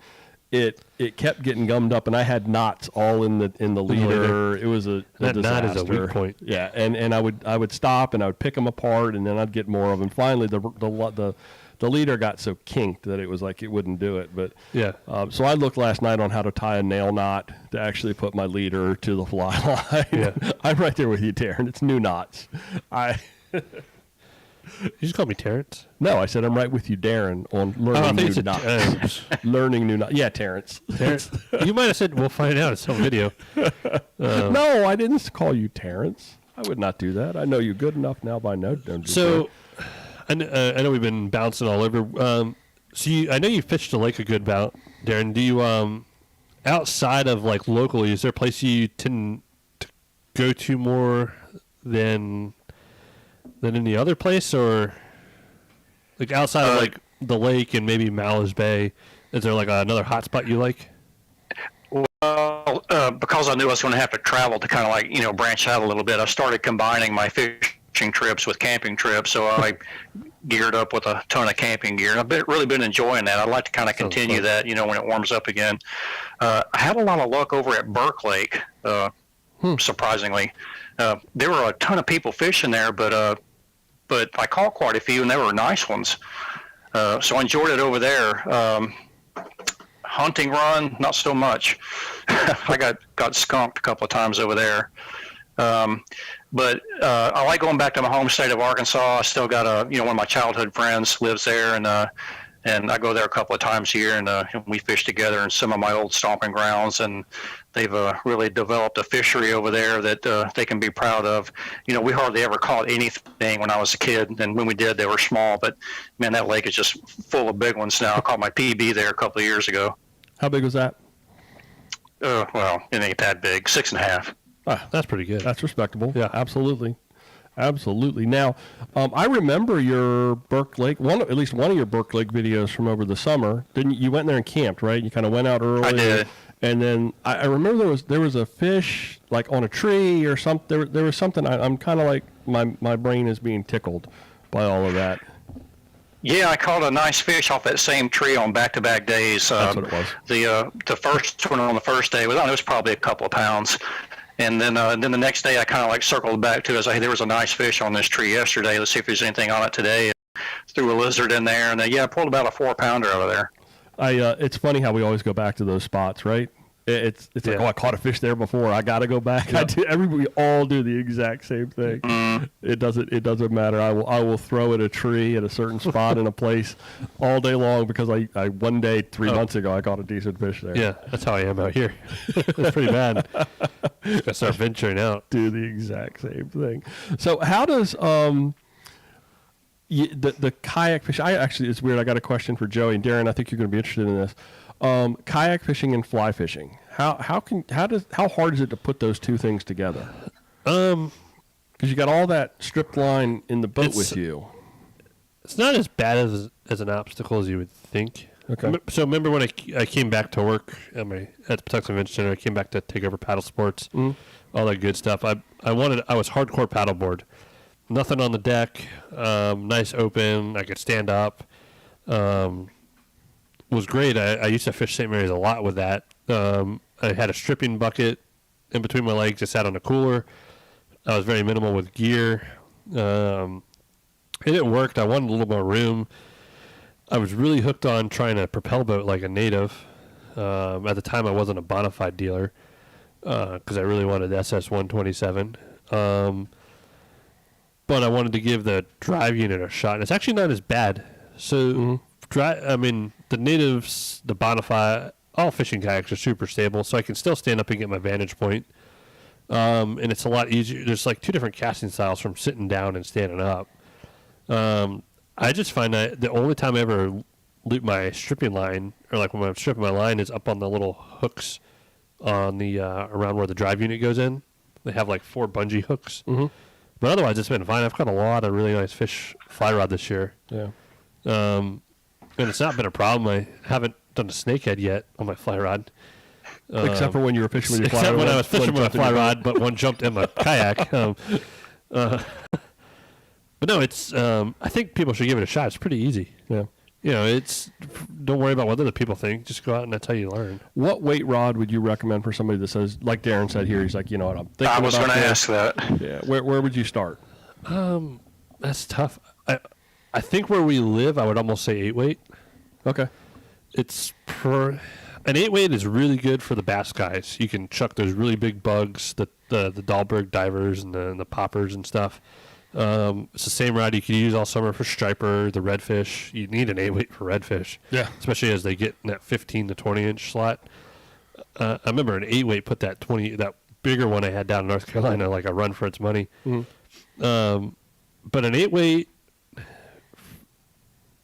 it kept getting gummed up, and I had knots all in the leader. It was a disaster. Knot is a weak point. Yeah, and I would stop, and I would pick them apart, and then I'd get more of them. Finally, the leader got so kinked that it was like it wouldn't do it. But yeah, so I looked last night on how to tie a nail knot to actually put my leader to the fly line. Yeah. I'm right there with you, Darren. It's new knots. You just called me Terrence? No, I said I'm right with you, Darren, on learning new knots. Learning new knots. Yeah, Terrence. You might have said, we'll find out in some video. No, I didn't call you Terrence. I would not do that. I know you good enough now by now. So, I know we've been bouncing all over. I know you fished the lake a good bout, Darren. Do you, outside of like locally, is there a place you tend to go to more than any other place, or like outside of like the lake and maybe Mallows Bay? Is there like another hot spot you like? Well, because I knew I was going to have to travel to kind of like, branch out a little bit, I started combining my fishing trips with camping trips. So I geared up with a ton of camping gear, and I've really been enjoying that. I'd like to kind of continue that, when it warms up again. I had a lot of luck over at Burke Lake, surprisingly. There were a ton of people fishing there, but I caught quite a few, and they were nice ones. So I enjoyed it over there. Hunting run, not so much. I got skunked a couple of times over there. But I like going back to my home state of Arkansas. I still got one of my childhood friends lives there, and I go there a couple of times a year, and we fish together in some of my old stomping grounds, and they've really developed a fishery over there that they can be proud of. We hardly ever caught anything when I was a kid, and when we did, they were small, but man, that lake is just full of big ones now. I caught my PB there a couple of years ago. How big was that? Well, it ain't that big, 6.5. Ah, that's pretty good. That's respectable. Yeah, absolutely. Absolutely. Now, I remember your Burke Lake, at least one of your Burke Lake videos from over the summer. Didn't you went there and camped, right? You kind of went out early. I did. And then I remember there was a fish like on a tree or something. There was something. I'm kind of like my brain is being tickled by all of that. Yeah, I caught a nice fish off that same tree on back-to-back days. That's what it was. The first one on the first day it was probably a couple of pounds. And then the next day I kind of like circled back to it. I was like, hey, there was a nice fish on this tree yesterday. Let's see if there's anything on it today. Threw a lizard in there, and I pulled about a 4-pounder out of there. It's funny how we always go back to those spots, right? It's like, I caught a fish there before. I got to go back. Yep. We all do the exact same thing. Mm. It doesn't matter. I will throw at a tree at a certain spot in a place all day long because I one day 3 months ago I caught a decent fish there. Yeah, that's how I am out here. It's pretty bad. Gotta start venturing out. Do the exact same thing. So how does the kayak fish? It's weird. I got a question for Joey and Darren. I think you're going to be interested in this. Kayak fishing and fly fishing. How hard is it to put those two things together? Because you got all that stripped line in the boat with you. It's not as bad as an obstacle as you would think. Okay. So remember when I came back to work at the Patuxent Convention Center, I came back to take over paddle sports, all that good stuff. I was hardcore paddleboard. Nothing on the deck, nice open, I could stand up. Was great. I used to fish St. Mary's a lot with that. I had a stripping bucket in between my legs. I sat on a cooler. I was very minimal with gear. It worked. I wanted a little more room. I was really hooked on trying to propel boat like a native. At the time, I wasn't a bona fide dealer because I really wanted SS-127. But I wanted to give the drive unit a shot. And it's actually not as bad. So, the natives, the bona fide, all fishing kayaks are super stable, so I can still stand up and get my vantage point. And it's a lot easier. There's like two different casting styles from sitting down and standing up. I just find that the only time I ever loop my stripping line, or like when I'm stripping my line, is up on the little hooks on the around where the drive unit goes in. They have like 4 bungee hooks. Mm-hmm. But otherwise, it's been fine. I've caught a lot of really nice fish fly rod this year. Yeah. And it's not been a problem. I haven't done a snakehead yet on my fly rod. Except for when you were fishing with your fly rod. Except when I was fishing with my fly rod, but one jumped in my kayak. But no, it's. I think people should give it a shot. It's pretty easy. Yeah. Don't worry about what other people think. Just go out and that's how you learn. What weight rod would you recommend for somebody that says, like Darren said here, he's like, you know what, I'm thinking about I was going to ask that. Yeah. Where would you start? That's tough. I think where we live, I would almost say 8-weight. Okay. An 8-weight is really good for the bass guys. You can chuck those really big bugs, the Dahlberg divers and the poppers and stuff. It's the same rod you can use all summer for striper, the redfish. You need an 8-weight for redfish. Yeah. Especially as they get in that 15 to 20 inch slot. I remember an 8-weight put that bigger one I had down in North Carolina, like a run for its money. Mm-hmm. But an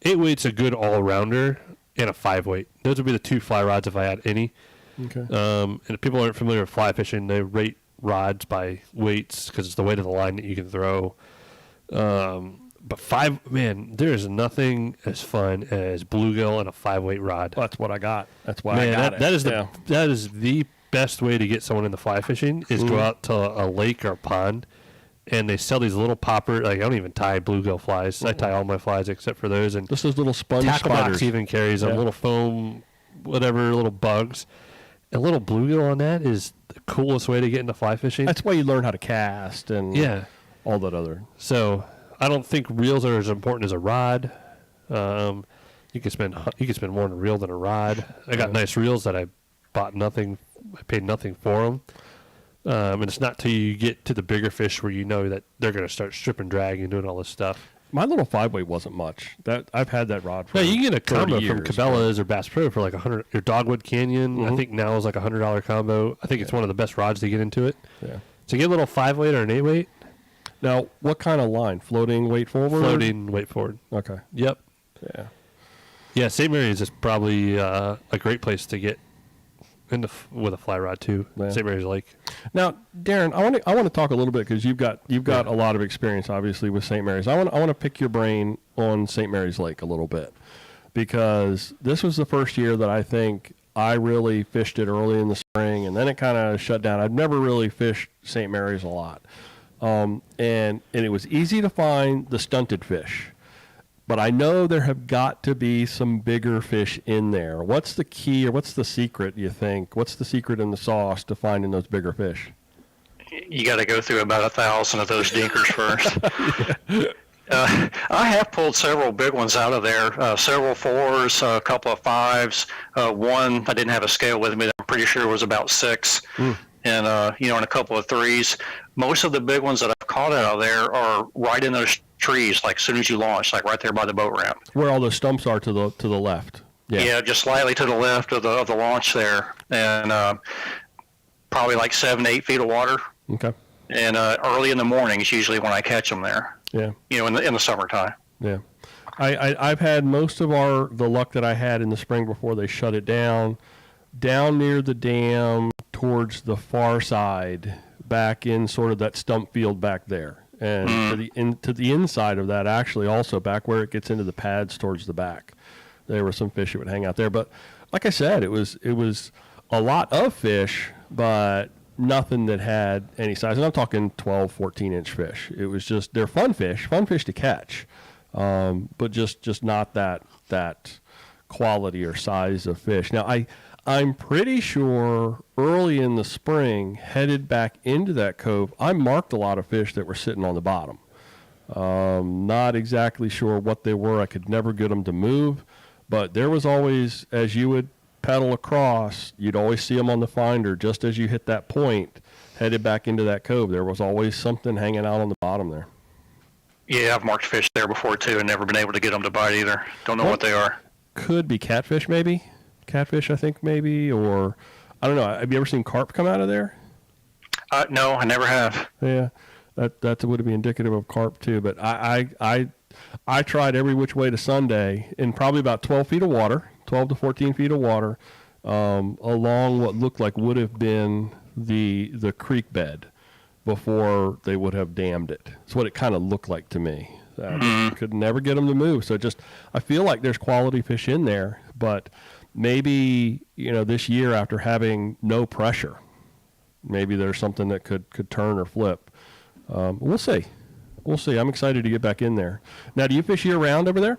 8-weight's a good all-rounder, and a 5-weight. Those would be the 2 fly rods if I had any. Okay. And if people aren't familiar with fly fishing, they rate rods by weights because it's the weight of the line that you can throw. But there is nothing as fun as bluegill and a 5-weight rod. Well, that's what I got. That's why I got it. That is the best way to get someone into fly fishing is go out to a lake or a pond, and they sell these little popper. Like I don't even tie bluegill flies. Mm-hmm. I tie all my flies except for those. And just those little sponge tackle spiders. box even carries a little foam, whatever, little bugs. A little bluegill on that is the coolest way to get into fly fishing. That's why you learn how to cast and all that other. So I don't think reels are as important as a rod. You can spend more on a reel than a rod. I got nice reels that I bought nothing. I paid nothing for them. And it's not till you get to the bigger fish where you know that they're going to start stripping, drag, and doing all this stuff. My little 5-weight wasn't much. I've had that rod for you can get a combo years, from Cabela's or Bass Pro for like $100. Your Dogwood Canyon, I think now is like $100 combo. I think it's one of the best rods to get into it. Yeah. So get a little 5-weight or an 8-weight. Now, what kind of line? Floating weight forward? Floating weight forward. Okay. Yep. Yeah. Yeah, St. Mary's is probably a great place to get with a fly rod too. Yeah. St. Mary's Lake. Now, Darren, I want to talk a little bit because you've got a lot of experience, obviously, with St. Mary's. I want to pick your brain on St. Mary's Lake a little bit because this was the first year that I think I really fished it early in the spring, and then it kind of shut down. I've never really fished St. Mary's a lot, and it was easy to find the stunted fish. But I know there have got to be some bigger fish in there. What's the key, or what's the secret, you think? What's the secret in the sauce to finding those bigger fish? You got to go through about 1,000 of those dinkers first. I have pulled several big ones out of there, several 4s, a couple of 5s. One, I didn't have a scale with me. I'm pretty sure it was about 6. And, and a couple of 3s. Most of the big ones that I've caught out of there are right in those trees, like as soon as you launch, like right there by the boat ramp. Where all those stumps are to the left. Yeah, just slightly to the left of the launch there. And probably like 7 to 8 feet of water. Okay. And early in the morning is usually when I catch them there. Yeah. In the summertime. Yeah. I've had most of the luck that I had in the spring before they shut it down near the dam towards the far side, back in sort of that stump field back there. And to the inside of that, actually, also back where it gets into the pads towards the back, there were some fish that would hang out there. But like I said, it was a lot of fish, but nothing that had any size. And I'm talking 12, 14-inch fish. It was just, they're fun fish to catch, but just not that quality or size of fish. Now, I'm pretty sure early in the spring, headed back into that cove, I marked a lot of fish that were sitting on the bottom. Not exactly sure what they were. I could never get them to move, but there was always, as you would paddle across, you'd always see them on the finder just as you hit that point, headed back into that cove. There was always something hanging out on the bottom there. Yeah, I've marked fish there before too and never been able to get them to bite either. Don't know what they are. Could be catfish maybe. Catfish, I think, maybe, or I don't know. Have you ever seen carp come out of there? No, I never have. Yeah, that would be indicative of carp too. But I tried every which way to Sunday in probably about 12 feet of water, 12 to 14 feet of water, along what looked like would have been the creek bed before they would have dammed it. That's what it kind of looked like to me. Could never get them to move. So I feel like there's quality fish in there, but maybe, this year after having no pressure, maybe there's something that could turn or flip. We'll see. I'm excited to get back in there. Now, do you fish year round over there?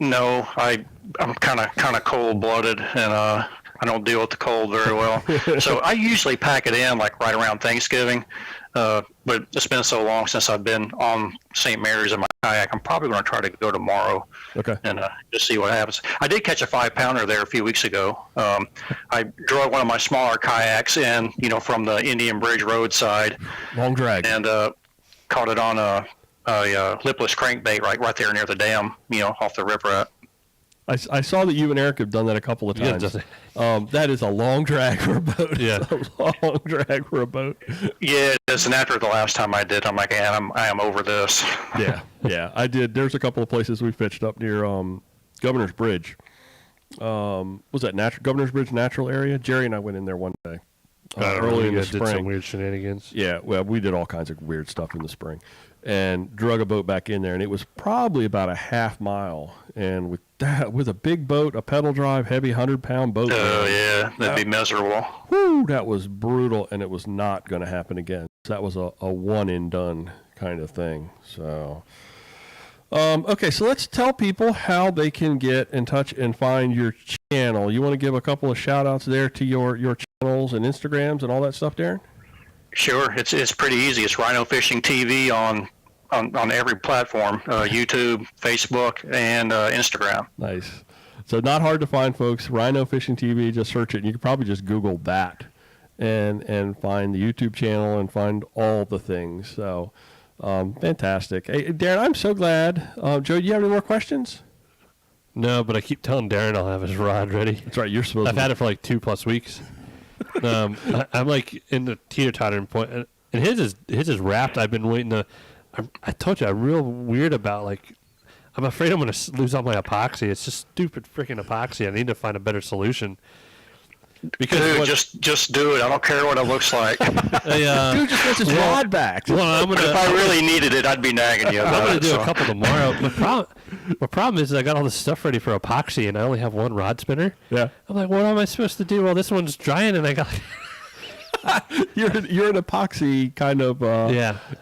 No, I'm kind of cold-blooded, and I don't deal with the cold very well. So I usually pack it in like right around Thanksgiving. But it's been so long since I've been on St. Mary's in my kayak. I'm probably going to try to go tomorrow. Okay. And just see what happens. I did catch a 5-pounder there a few weeks ago. I drove one of my smaller kayaks in, from the Indian Bridge roadside. Long drag. And caught it on a lipless crankbait right there near the dam, off the river. I saw that you and Eric have done that a couple of times. That is a long drag for a boat. Yeah. It's a long drag for a boat. Yeah, it is. And after the last time I did, I'm like, I am over this. Yeah, I did. There's a couple of places we fished up near Governor's Bridge. Was that Governor's Bridge natural area? Jerry and I went in there one day. Early in the spring. Did some weird shenanigans. Yeah, well, we did all kinds of weird stuff in the spring, and drug a boat back in there, and it was probably about a half mile, and with a big boat, a pedal drive, heavy 100-pound boat. Oh yeah, that'd be miserable. Whoo, that was brutal, and it was not going to happen again. That was a one and done kind of thing. So, okay, so let's tell people how they can get in touch and find your channel. You want to give a couple of shout outs there to your channels and Instagrams and all that stuff, Darren? Sure, it's pretty easy. It's RhinoFishingTV on every platform, YouTube, Facebook, and Instagram. Nice. So not hard to find, folks. RhinoFishingTV, just search it. And you can probably just Google that and find the YouTube channel and find all the things. So fantastic. Hey, Darren, I'm so glad. Joe, do you have any more questions? No, but I keep telling Darren I'll have his rod ready. That's right. You're supposed I've had it for like 2+ weeks. I'm like in the teeter-tottering point, and his is wrapped. I've been waiting to. I told you I'm real weird about like. I'm afraid I'm going to lose all my epoxy. It's just stupid freaking epoxy. I need to find a better solution. Because Dude, just do it. I don't care what it looks like. Dude just wants his rod back. Well, If I really needed it, I'd be nagging you I'm about gonna it. do So. a couple tomorrow. My problem is I got all this stuff ready for epoxy, and I only have one rod spinner. Yeah. I'm like, what am I supposed to do? Well, this one's drying, and I got. You're an epoxy kind of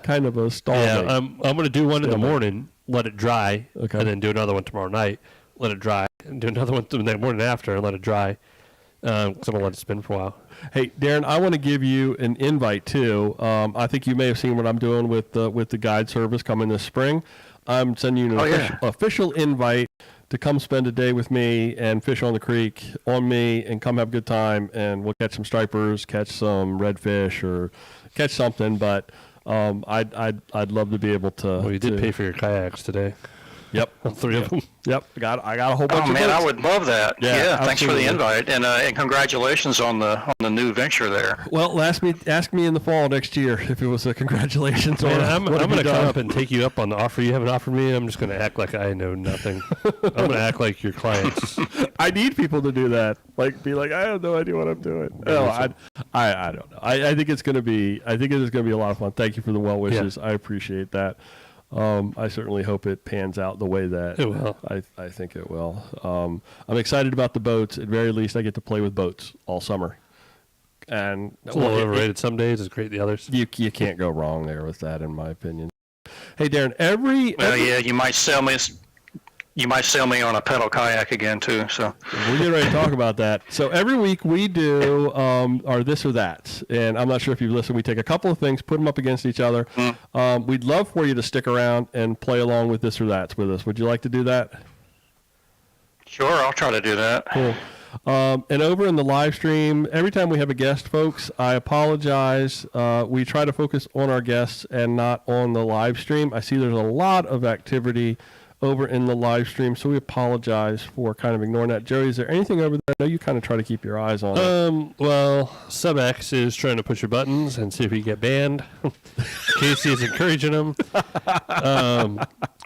kind of a stall. Yeah, mate. I'm gonna do one in the morning, let it dry, Okay. and then do another one tomorrow night, let it dry, and do another one the morning after, and let it dry. Because I'm gonna let it spin for a while. Hey, Darren, I want to give you an invite too. I think you may have seen what I'm doing with the guide service coming this spring. I'm sending you an official invite to come spend a day with me and fish on the creek on me and come have a good time, and we'll catch some stripers, catch some redfish, or catch something. But I'd love to be able to. Well, you did pay for your kayaks today. Yep, All three of them. Yep, I got a whole bunch Oh of man, boats. I would love that. Yeah, Thanks for absolutely. the invite, and congratulations on the new venture there. Well, ask me in the fall next year if it was a congratulations. Man, or I'm what have going you to come done? up and take you up on the offer you haven't offered me. I'm just going to act like I know nothing. I'm going to act like your clients. I need people to do that. Like, be like, I have no idea what I'm doing. No, I don't know. I think it's gonna be. I think it is gonna be a lot of fun. Thank you for the well wishes. I appreciate that. I certainly hope it pans out the way that It will. I think it will. I'm excited about the boats. At very least, I get to play with boats all summer. And It's a little overrated some days. It's great the others. You can't go wrong there with that, in my opinion. Hey, Darren, Well, yeah, you might sell me. You might sell me on a pedal kayak again too. So we're getting ready to talk about that. So every week we do our this or that, and I'm not sure if you've listened. We take a couple of things, put them up against each other. We'd love for you to stick around and play along with this or that with us. Would you like to do that? sure, I'll try to do that. Cool. And over in the live stream, every time we have a guest, folks, I apologize. We try to focus on our guests and not on the live stream. I see there's a lot of activity over in the live stream, so we apologize for kind of ignoring that. Joey, is there anything over there? I know you kind of try to keep your eyes on it. Well, Sub-X is trying to push your buttons and see if you get banned. Casey is encouraging him.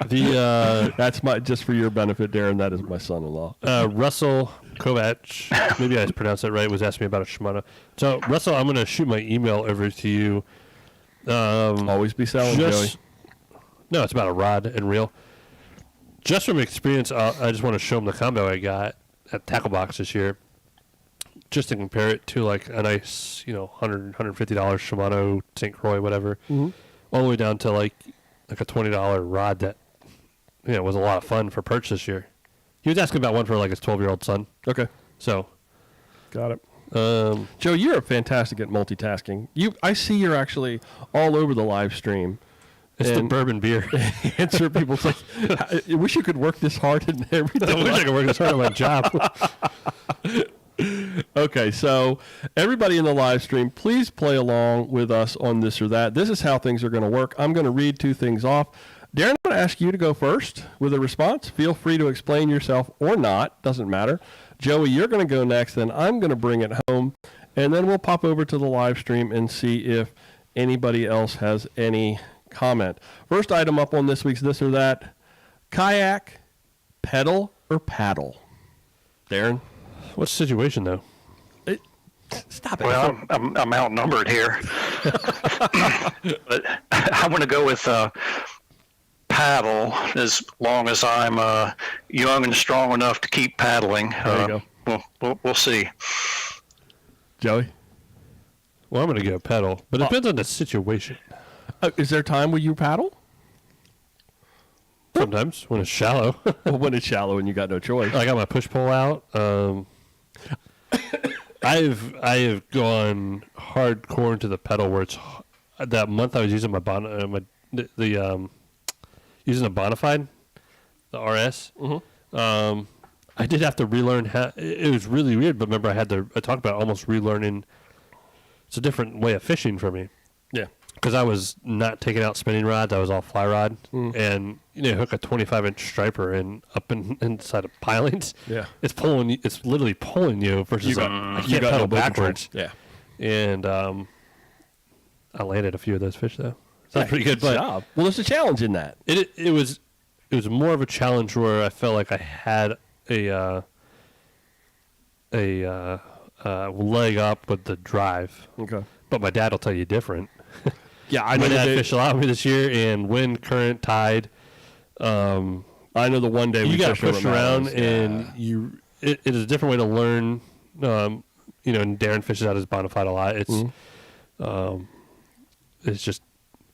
That's just for your benefit, Darren. That is my son-in-law. Russell Kovac, maybe I pronounced that right, was asking me about a Shimano. So, Russell, I'm going to shoot my email over to you. Always be selling, Joey. No, it's about a rod and reel. Just from experience, I just want to show them the combo I got at Tackle Box this year, just to compare it to like a nice, $100, $150 Shimano, St. Croix, whatever, all the way down to like a $20 rod that, was a lot of fun for purchase this year. He was asking about one for like his 12-year-old son. Okay. So, got it. Joe, you're fantastic at multitasking. I see you're actually all over the live stream. it's the bourbon beer. Answer people's like, I wish you could work this hard and everything. I wish I could work this hard on my job. Okay, so everybody in the live stream, please play along with us on this or that. This is how things are going to work. I'm going to read two things off. Darren, I'm going to ask you to go first with a response. Feel free to explain yourself or not. Doesn't matter. Joey, you're going to go next, then I'm going to bring it home, and then we'll pop over to the live stream and see if anybody else has any comment. First item up on this week's This or That: kayak, pedal, or paddle? Darren? What's the situation, though? Stop it. Well, I'm outnumbered here, but I'm going to go with paddle as long as I'm young and strong enough to keep paddling. There you go. We'll see. Joey? Well, I'm going to go pedal, but it depends on the situation. Is there a time where you paddle? Sometimes when it's shallow. Well, when it's shallow and you got no choice. I got my push pole out. I have gone hardcore into the pedal where it's that month I was using my using a Bonafide, the RS. I did have to relearn how. It was really weird, but remember I talked about almost relearning. It's a different way of fishing for me. Yeah. Because I was not taking out spinning rods, I was all fly rod, and hook a 25-inch striper inside of pilings. Yeah, it's literally pulling you versus I can't pedal backwards. Yeah, and I landed a few of those fish though. So that's pretty good. Good job. Well, there's a challenge in that. It was more of a challenge where I felt like I had a leg up with the drive. Okay. But my dad will tell you different. Yeah, I know. My dad fished a lot with me this year, and wind, current, tide. I know the one day you we got to fished push over around, mountains, and it is a different way to learn. And Darren fishes out his bona fide a lot. It's just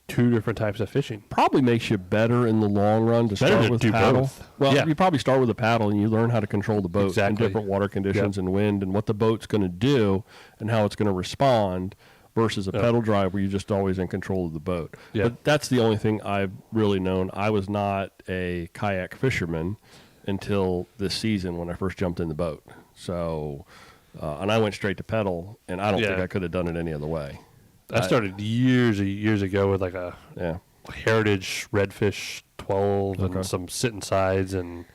two different types of fishing. Probably makes you better in the long run to start with do paddle. both. Well, Yeah. you probably start with a paddle and you learn how to control the boat Exactly. in different water conditions and wind and what the boat's going to do and how it's going to respond versus a pedal drive where you're just always in control of the boat. Yeah. But that's the only thing I've really known. I was not a kayak fisherman until this season when I first jumped in the boat. So, and I went straight to pedal, and I don't think I could have done it any other way. I started years ago with like a Heritage Redfish 12 and some sitting sides and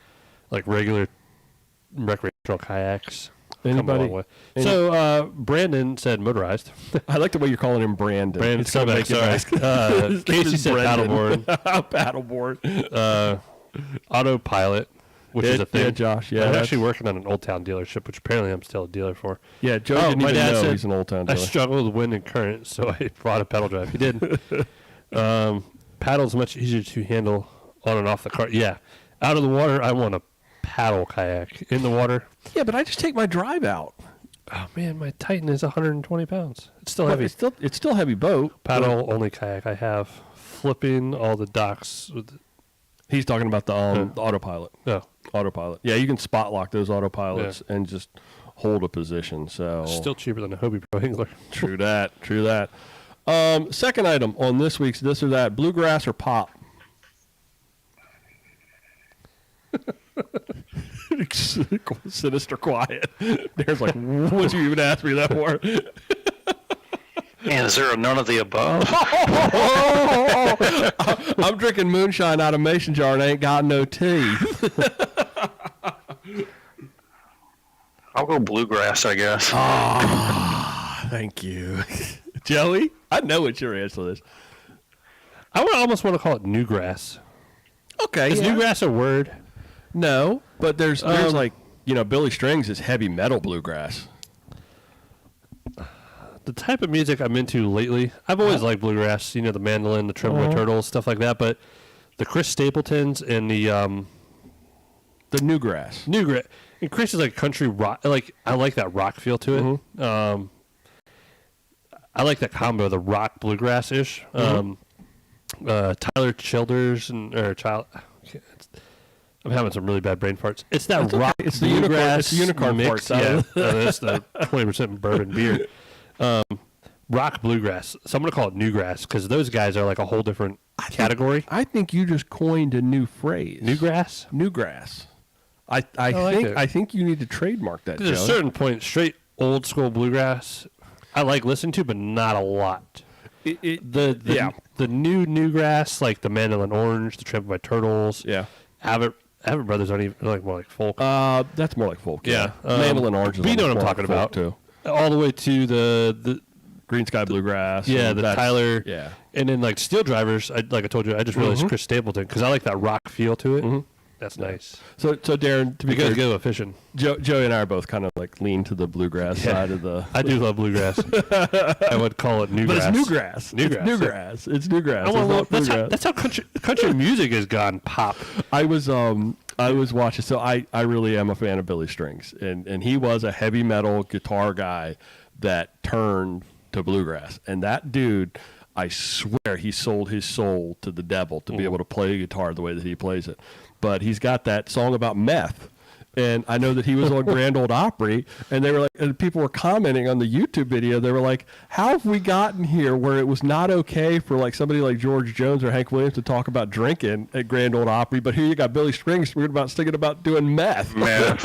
like regular recreational kayaks. Anybody? So Brandon said motorized. I like the way you're calling him Brandon. Brandon, It's gonna make it nice. Casey said Brendan. paddleboard. Paddleboard. Autopilot, which is a thing. Yeah, Josh. Yeah, I'm actually working on an Old Town dealership, which apparently I'm still a dealer for. Yeah, Joe didn't my even dad know said he's an Old Town I dealer. struggle with wind and current, so I brought a pedal drive. He did. Paddle's much easier to handle on and off the cart. Yeah, out of the water, I want a paddle kayak. In the water, Yeah, but I just take my drive out. oh man, my Titan is 120 pounds. It's still heavy. It's still heavy boat. Paddle only kayak I have. Flipping all the docks. He's talking about the autopilot. No, Autopilot. Yeah, you can spot lock those autopilots and just hold a position. So still cheaper than a Hobie Pro Angler. True that. True that. Second item on this week's This or That: bluegrass or pop. Sinister quiet. Darren's like, what you even ask me that for? And is there a none of the above? I'm drinking moonshine out of a mason jar and I ain't got no tea. I'll go bluegrass, I guess. Thank you. Joey, I know what your answer to this. I would almost want to call it newgrass. Okay. Is newgrass a word? No, but there's like, Billy Strings is heavy metal bluegrass. The type of music I'm into lately, I've always liked bluegrass, the mandolin, the trembling turtles, stuff like that, but the Chris Stapletons and the newgrass. Newgrass. And Chris is like country rock. I like that rock feel to it. I like that combo, the rock bluegrass-ish. Tyler Childers I'm having some really bad brain farts. It's that rock. It's the unicorn. It's the unicorn mix. farts. Yeah, that's the 20% bourbon beer. Rock bluegrass. So I'm gonna call it newgrass because those guys are like a whole different category. I think you just coined a new phrase. Newgrass. Newgrass. I think you need to trademark that. There's a certain point, straight old school bluegrass, I like listening to, but not a lot. The new newgrass, like the Mandolin Orange, the Trampled by Turtles. Yeah. Abbott Brothers aren't even like more like folk. That's more like folk. Yeah. Mandolin Orange is but you know what I'm more talking folk about too. All the way to the Green Sky Bluegrass. yeah, the Tyler. Yeah. And then like Steel Drivers, like I told you, I just realized Chris Stapleton because I like that rock feel to it. That's nice. So Darren, to be Because clear, go fishing. Joey and I are both kind of like lean to the bluegrass side of the. I do love bluegrass. I would call it newgrass. But it's newgrass. Newgrass. It's newgrass. That's how country music has gone pop. I was watching. So I really am a fan of Billy Strings, and he was a heavy metal guitar guy that turned to bluegrass. And that dude, I swear, he sold his soul to the devil to be able to play guitar the way that he plays it. But he's got that song about meth. And I know that he was on Grand Ole Opry, and they were like, and people were commenting on the YouTube video. They were like, "How have we gotten here where it was not okay for like somebody like George Jones or Hank Williams to talk about drinking at Grand Ole Opry, but here you got Billy Strings singing about doing meth." And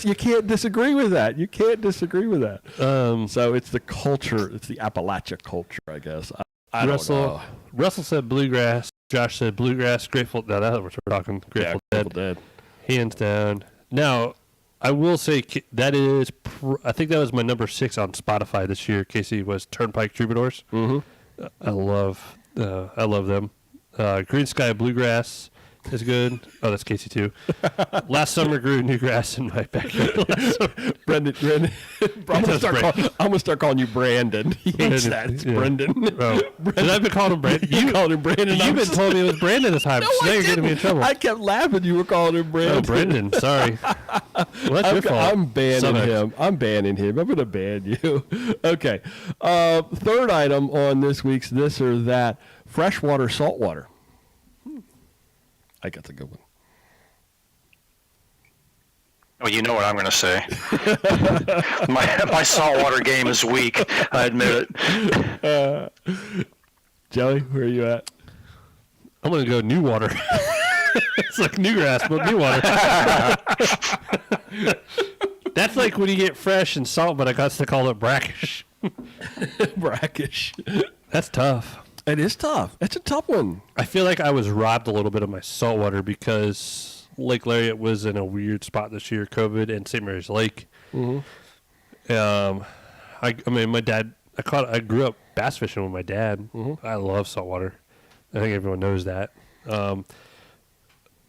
you can't disagree with that. You can't disagree with that. So it's the culture. It's the Appalachia culture, I guess. I don't know. Russell said bluegrass. Josh said bluegrass. Grateful. Now that we're talking Grateful Dead. Hands down. Now, I will say that is. I think that was my number 6 on Spotify this year. Casey was Turnpike Troubadours. I love them. Green Sky Bluegrass. is good. Oh, that's Casey too. Last summer grew new grass in my backyard. Brendan. I'm gonna start calling you Brandon. He hates that. It's Brendan. Oh. Did I been calling him Brandon? You called him Brandon. You've been told me it was Brandon this time. No, so now I you're getting me in trouble. I kept laughing. You were calling him Brandon. Oh, Brendan. Sorry. Well, that's your fault. I'm banning him. I'm going to ban you. Okay. Third item on this week's This or That, freshwater, saltwater. I got a good one. Well, you know what I'm going to say. my saltwater game is weak. I admit it. Joey, where are you at? I'm going to go new water. It's like new grass, but new water. That's like when you get fresh and salt, but I got to call it brackish. Brackish. That's tough. It is tough. It's a tough one. I feel like I was robbed a little bit of my saltwater because Lake Lariat was in a weird spot this year, COVID, and St. Mary's Lake. Mm-hmm. I mean, my dad, I grew up bass fishing with my dad. Mm-hmm. I love saltwater. I think everyone knows that.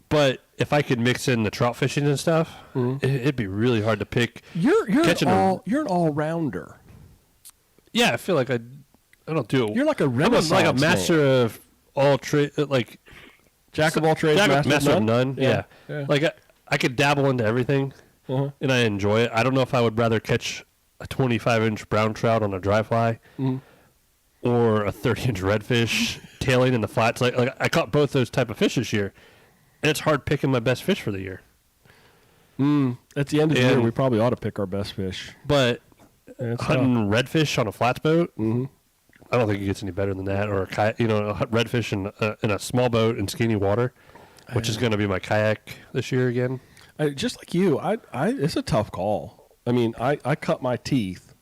But if I could mix in the trout fishing and stuff, it'd be really hard to pick. You're an all-rounder. Yeah, I feel like I don't do it. You're like a Renaissance I'm like a master of all trade, like jack of all trades, master of none. Yeah. Like I could dabble into everything, and I enjoy it. I don't know if I would rather catch a 25-inch brown trout on a dry fly, or a 30-inch redfish tailing in the flats. Like I caught both those type of fish this year, and it's hard picking my best fish for the year. At the end of the year, we probably ought to pick our best fish. But hunting redfish on a flats boat, I don't think it gets any better than that. Or a kayak, redfish in a small boat in skinny water, which is going to be my kayak this year again. Just like you, it's a tough call. I mean, I cut my teeth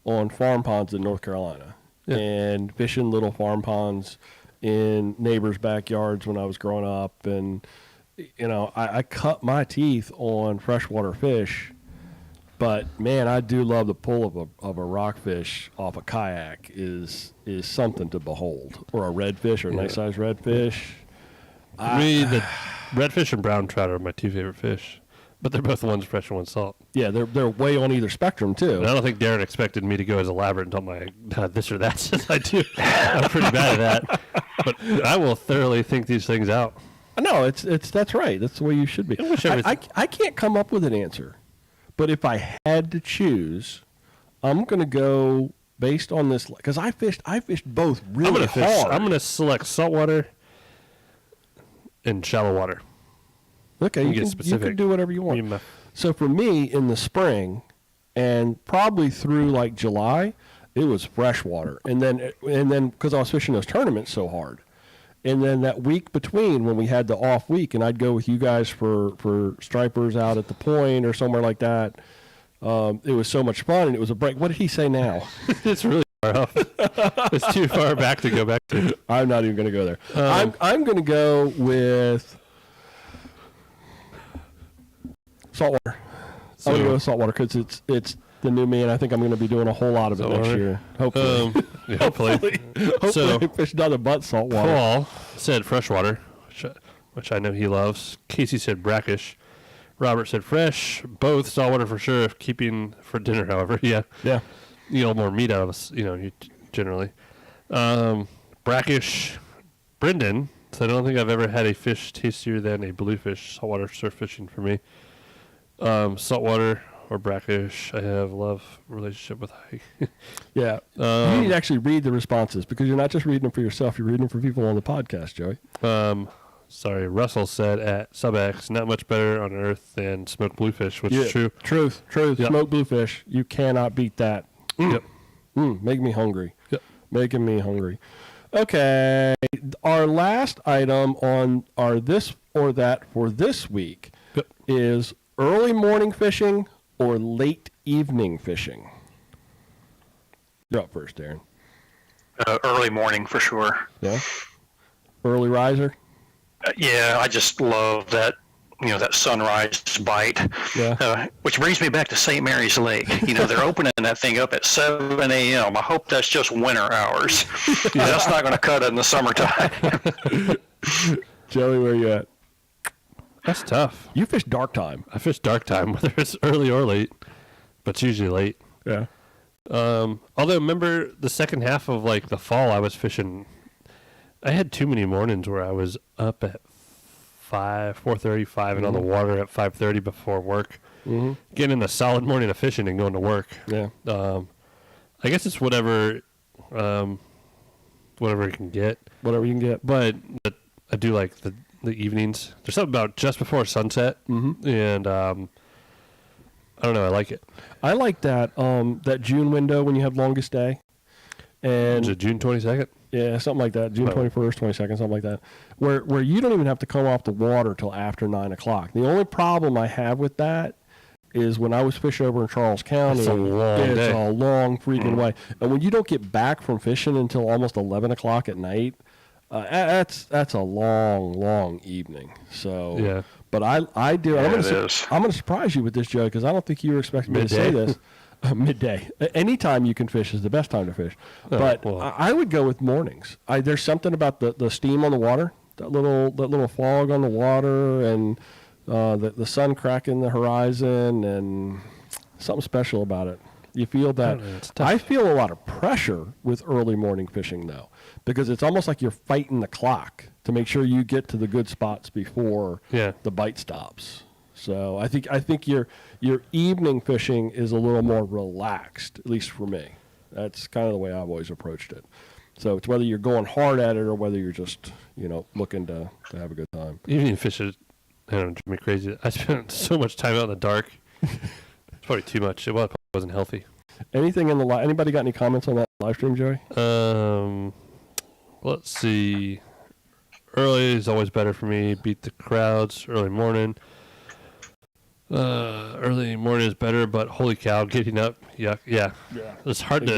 on farm ponds in North Carolina and fishing little farm ponds in neighbors' backyards when I was growing up, and I cut my teeth on freshwater fish. But man, I do love the pull of a rockfish off a kayak is something to behold, or a redfish, or a nice sized redfish. For me, the redfish and brown trout are my two favorite fish, but they're both one's fresh and one's salt. Yeah, they're way on either spectrum too. And I don't think Darren expected me to go as elaborate and tell my this or that since I do. I'm pretty bad at that, but I will thoroughly think these things out. No, that's right. That's the way you should be. I can't come up with an answer. But if I had to choose, I'm going to go based on this, because I fished both really hard. I'm going to select saltwater and shallow water. Okay, you can do whatever you want. So for me, in the spring, and probably through like July, it was freshwater. And then because I was fishing those tournaments so hard. And then that week between, when we had the off week, and I'd go with you guys for stripers out at the point or somewhere like that, it was so much fun, and it was a break. What did he say now? It's really far off. It's too far back to go back to. I'm not even going to go there. I'm going to go with saltwater. I'm going to go with saltwater because it's the new me, and I think I'm going to be doing a whole lot of it next year. Hopefully. Hopefully I fish nothing but saltwater. Paul said freshwater, which I know he loves. Casey said brackish. Robert said fresh. Both saltwater for sure. If keeping for dinner, however, yeah. You get more meat out of us, generally. Brackish. Brendan said, I don't think I've ever had a fish tastier than a bluefish. Saltwater surf fishing for me. Saltwater or brackish, I have love relationship with. Yeah. You need to actually read the responses, because you're not just reading them for yourself, you're reading them for people on the podcast, Joey. Sorry, Russell said at SubX, not much better on earth than smoked bluefish, which is true. Truth. Yep. Smoked bluefish. You cannot beat that. Yep. Make me hungry. Yep. Making me hungry. Okay. Our last item on our this or that for this week is early morning fishing or late evening fishing. You're up first, Darren. Early morning for sure. Yeah. Early riser. Yeah, I just love that. That sunrise bite. Yeah. Which brings me back to St. Mary's Lake. They're opening that thing up at 7 a.m. I hope that's just winter hours. That's not going to cut it in the summertime. Joey, where you at? That's tough. You fish dark time. I fish dark time, whether it's early or late, but it's usually late. Yeah. Although remember the second half of like the fall, I was fishing. I had too many mornings where I was up at 4:35 and on the water at 5:30 before work, getting in a solid morning of fishing and going to work. Yeah. I guess it's whatever you can get. Whatever you can get. But I do like the evenings. There's something about just before sunset, and I don't know. I like it. I like that that June window when you have longest day. And is it June 22nd? Yeah, something like that. June 21st, 22nd, something like that. Where you don't even have to come off the water till after 9 o'clock. The only problem I have with that is when I was fishing over in Charles County, it's a long freaking way. And when you don't get back from fishing until almost 11 o'clock at night, that's a long evening. So, yeah. But I do. Yeah, I'm going to surprise you with this, Joe, because I don't think you were expecting me to say this. Midday. Anytime you can fish is the best time to fish. But I would go with mornings. There's something about the steam on the water, that little fog on the water, and the sun cracking the horizon, and something special about it. You feel that. I feel a lot of pressure with early morning fishing, though, because it's almost like you're fighting the clock to make sure you get to the good spots before the bite stops. So I think your evening fishing is a little more relaxed, at least for me. That's kind of the way I've always approached it. So it's whether you're going hard at it or whether you're just looking to have a good time. Evening fishing, I don't know, drive me crazy. I spent so much time out in the dark. It's probably too much. It probably wasn't healthy. Anything in the anybody got any comments on that live stream, Joey? Let's see. Early is always better for me. Beat the crowds. Early morning. Early morning is better, but holy cow, getting up, yeah. It's hard to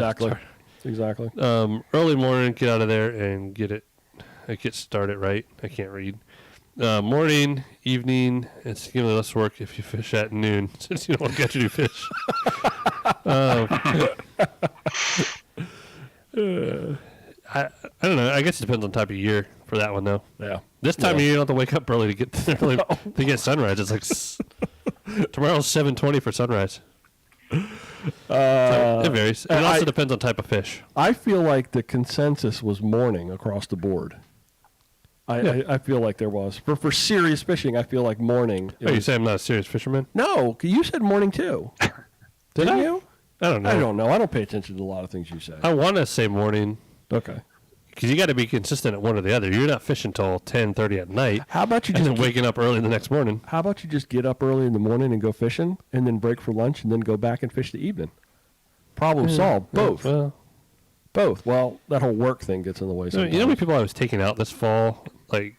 exactly. Early morning, get out of there and get started right. I can't read. Morning, evening, it's significantly less work if you fish at noon, since you don't want to catch any fish. I don't know. I guess it depends on type of year for that one, though. Yeah. This time of year, you don't have to wake up early to get to get sunrise. It's like tomorrow's 7:20 for sunrise. So it varies. It also depends on type of fish. I feel like the consensus was morning across the board. I feel like there was for serious fishing. I feel like morning. You say I'm not a serious fisherman? No, you said morning too. Didn't you? I don't know. I don't know. I don't pay attention to a lot of things you say. I want to say morning. Okay. Because you got to be consistent at one or the other. You're not fishing till 10:30 at night. How about you just waking up early the next morning? How about you just get up early in the morning and go fishing, and then break for lunch, and then go back and fish the evening? Problem solved. Both. Both. Well, that whole work thing gets in the way sometimes. You know how many people I was taking out this fall, like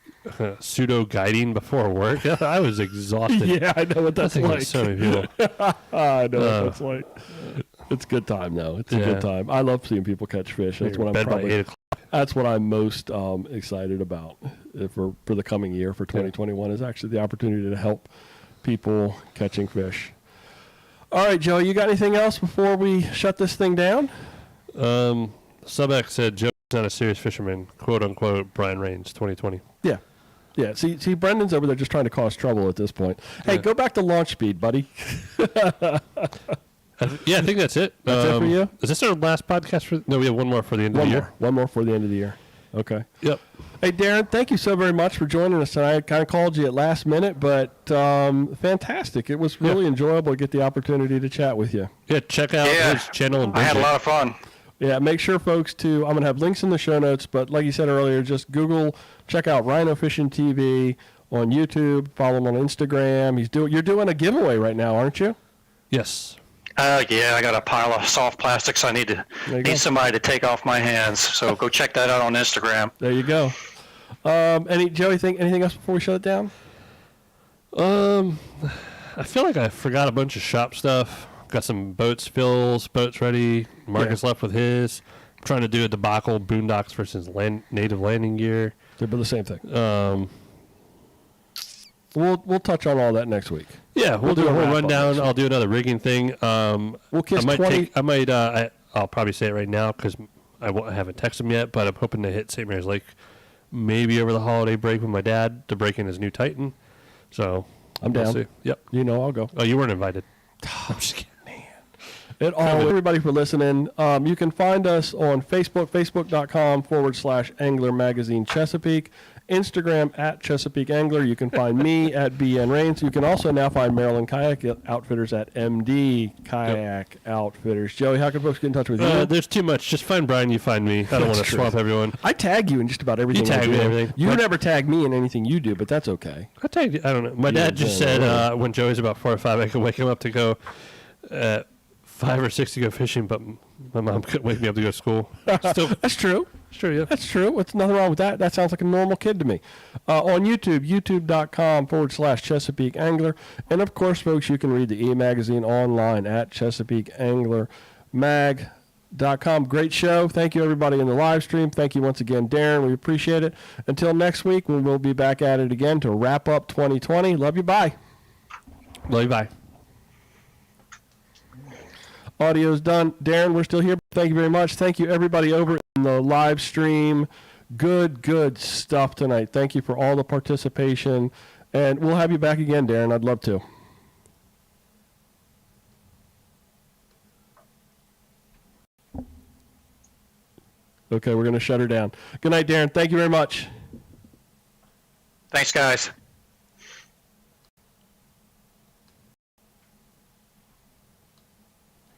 pseudo guiding before work? I was exhausted. Yeah, I know what that's like. So many people. I know what that's like. It's a good time, though. It's a good time. I love seeing people catch fish. That's what I'm probably. That's what I'm most excited about for the coming year for 2021 is actually the opportunity to help people catching fish. All right, Joe, you got anything else before we shut this thing down? Subx said Joe's not a serious fisherman, quote unquote. Brian Rains, 2020. Yeah. Yeah, see, Brendan's over there just trying to cause trouble at this point. Hey, go back to launch speed, buddy. I think that's it. That's it for you? Is this our last podcast? No, we have one more for the end of the year. One more for the end of the year. Okay. Yep. Hey, Darren, thank you so very much for joining us tonight. I kind of called you at last minute, but fantastic. It was really enjoyable to get the opportunity to chat with you. Yeah, check out his channel. And I had a lot of fun. Yeah, make sure, folks, I'm going to have links in the show notes, but like you said earlier, just check out RhinoFishingTV on YouTube, follow him on Instagram. You're doing a giveaway right now, aren't you? Yes. Yeah, I got a pile of soft plastics I need somebody to take off my hands. So go check that out on Instagram. There you go. Joey, anything else before we shut it down? I feel like I forgot a bunch of shop stuff. Got some boats ready. Marcus left with his. I'm trying to do a debacle, boondocks versus native landing gear. They're the same thing. We'll touch on all that next week. Yeah, we'll do a whole rundown. I'll do another rigging thing. We'll kiss 20. I'll probably say it right now because I haven't texted him yet, but I'm hoping to hit St. Mary's Lake maybe over the holiday break with my dad to break in his new Titan. So I'm we'll down. see. Yep. You know, I'll go. Oh, you weren't invited. I'm just kidding. Everybody for listening. You can find us on Facebook, facebook.com/Angler Magazine Chesapeake. Instagram at Chesapeake Angler. You can find me at BN Rains. You can also now find Maryland Kayak Outfitters at MD Kayak Outfitters. Joey, how can folks get in touch with you? There's too much. Just find Brian, you find me. I don't want to swamp everyone. I tag you in just about everything. You tag me in everything. You never tag me in anything you do, but that's okay. I tagged you. I don't know. My dad just said when Joey's about 4 or 5, I can wake him up to go 5 or 6 to go fishing, but my mom couldn't wake me up to go to school. Still, that's true. Sure, yeah. That's true. What's nothing wrong with that? That sounds like a normal kid to me. On YouTube, youtube.com/Chesapeake Angler. And of course, folks, you can read the e-magazine online at ChesapeakeAnglerMag.com. Great show. Thank you, everybody in the live stream. Thank you once again, Darren. We appreciate it. Until next week, when we'll be back at it again to wrap up 2020. Love you. Bye. Love you. Bye. Audio's done. Darren, we're still here. Thank you very much. Thank you, everybody over in the live stream. Good stuff tonight. Thank you for all the participation. And we'll have you back again, Darren. I'd love to. Okay, we're going to shut her down. Good night, Darren. Thank you very much. Thanks, guys.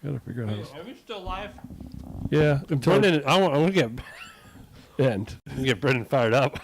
Gotta figure out how to... Are we still live? Yeah. Brendan, I want to get end. Brendan fired up.